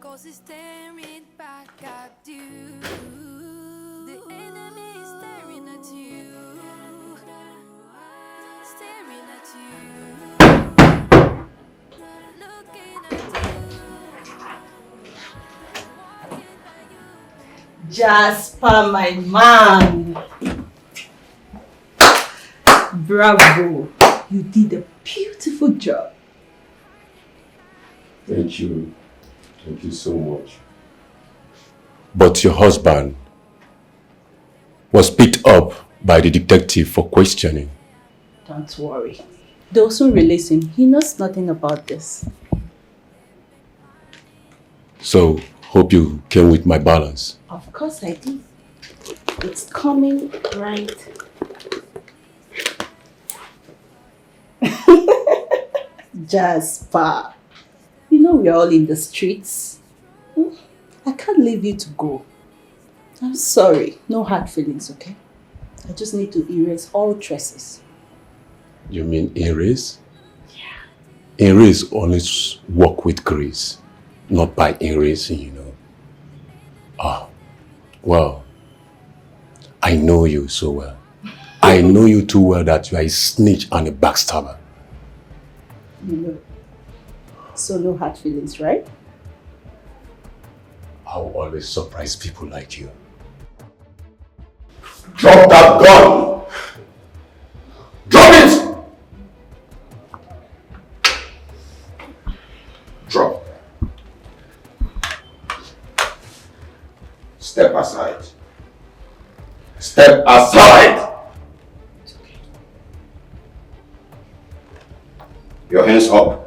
cause he's staring back at you. The enemy is staring at you, staring at you, looking at you. Jasper, my man. Bravo. You did a beautiful job. Thank you. Thank you so much. But your husband was picked up by the detective for questioning. Don't worry. They'll soon release him. He knows nothing about this. So, hope you came with my balance. Of course I did. It's coming right. Jasper. You know we're all in the streets. I can't leave you to go. I'm sorry. No hard feelings, okay? I just need to erase all traces. You mean erase? Yeah. Erase only work with grace, not by erasing, you know. Ah, well, I know you so well. I know you too well that you are a snitch and a backstabber. You know. So no hard feelings, right? I'll always surprise people like you. Drop that gun! Drop it! Drop. Step aside. Step aside! Your hands up.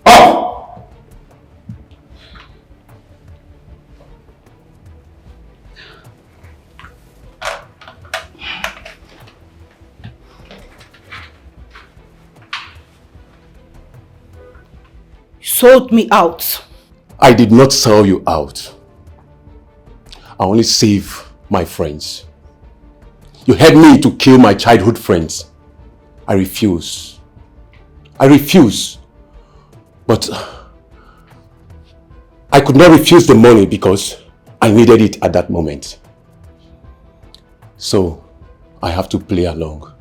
Up! You sold me out. I did not sell you out. I only saved my friends. You had me to kill my childhood friends. I refuse. I refuse. But I could not refuse the money because I needed it at that moment. So I have to play along.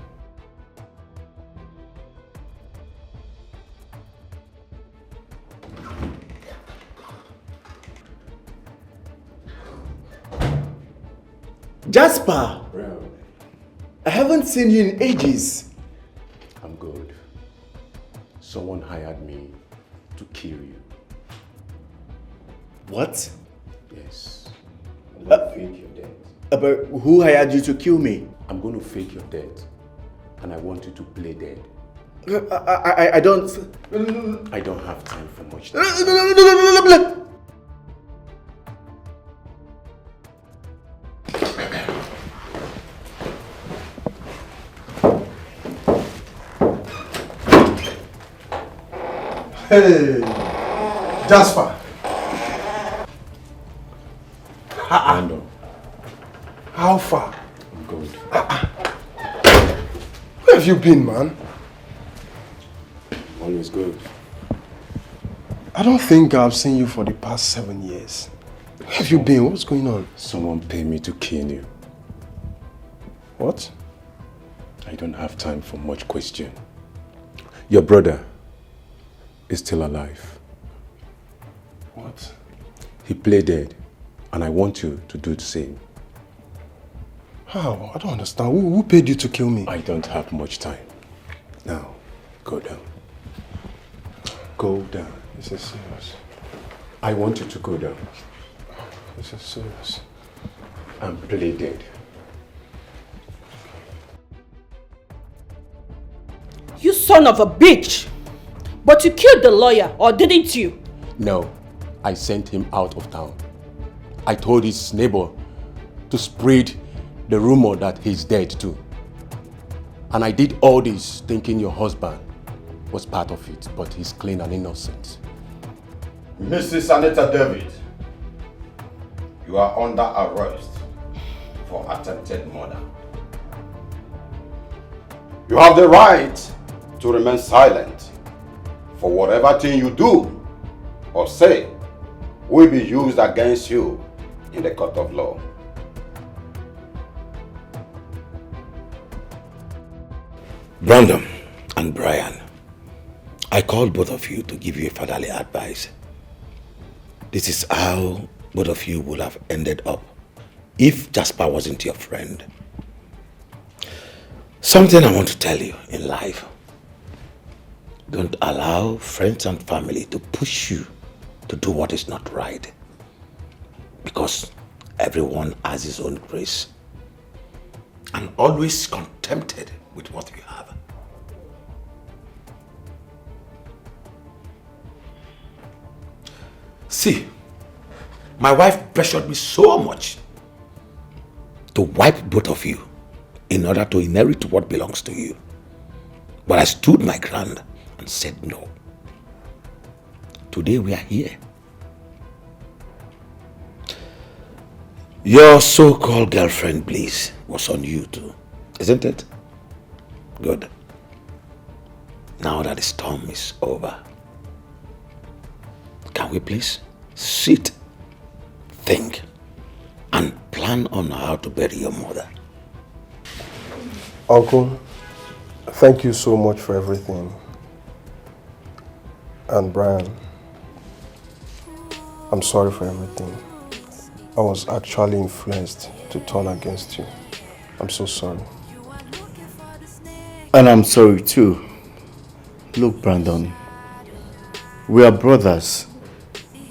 Jasper! I haven't seen you in ages. I'm good. Someone hired me to kill you. What? Yes. I'm going to fake your death. But who hired you to kill me? I'm going to fake your death. And I want you to play dead. I don't... I don't have time for much. Hey, Jasper. Brandon. How far? I'm good. Where have you been, man? Always good. I don't think I've seen you for the past 7 years. Where have you been? What's going on? Someone paid me to kill you. What? I don't have time for much question. Your brother is still alive. What? He played dead, and I want you to do the same. How? I don't understand. Who paid you to kill me? I don't have much time. Now, go down. Go down. This is serious. I want you to go down. This is serious. And play dead. You son of a bitch! But you killed the lawyer, or didn't you? No, I sent him out of town. I told his neighbor to spread the rumor that he's dead too. And I did all this thinking your husband was part of it, but he's clean and innocent. Mrs. Anita David, you are under arrest for attempted murder. You have the right to remain silent, for whatever thing you do or say will be used against you in the court of law. Brandon and Brian, I called both of you to give you a fatherly advice. This is how both of you would have ended up if Jasper wasn't your friend. Something I want to tell you in life. Don't allow friends and family to push you to do what is not right. Because everyone has his own grace. And always contented with what you have. See, my wife pressured me so much to wipe both of you in order to inherit what belongs to you. But I stood my ground and said no. Today we are here. Your so-called girlfriend, please, was on you too, isn't it? Good. Now that the storm is over, can we please sit, think, and plan on how to bury your mother? Uncle, thank you so much for everything. And Brian, I'm sorry for everything. I was actually influenced to turn against you. I'm so sorry. And I'm sorry too. Look, Brandon, we are brothers,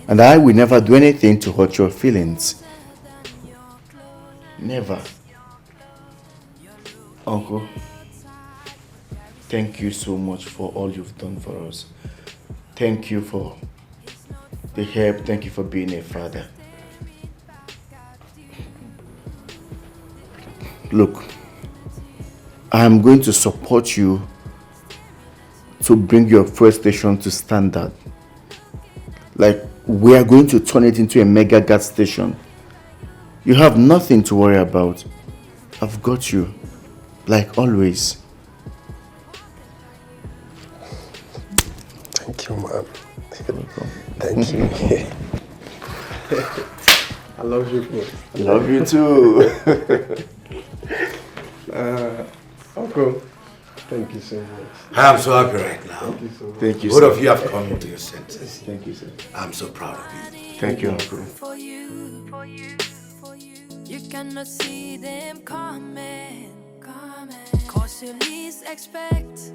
and I will never do anything to hurt your feelings. Never. Uncle, thank you so much for all you've done for us. Thank you for the help. Thank you for being a father. Look, I am going to support you to bring your fuel station to standard. Like, we are going to turn it into a mega gas station. You have nothing to worry about. I've got you, like always. Thank you, man. Thank you. I love you, bro. I love you too. Uncle, thank you so much. I am so happy right now. Thank you so much. Thank you, Both sir. of you have come into your senses. Thank you, sir. I'm so proud of you. Thank you, Uncle. For you, for you, for you. You cannot see them coming, coming. Cause you least expect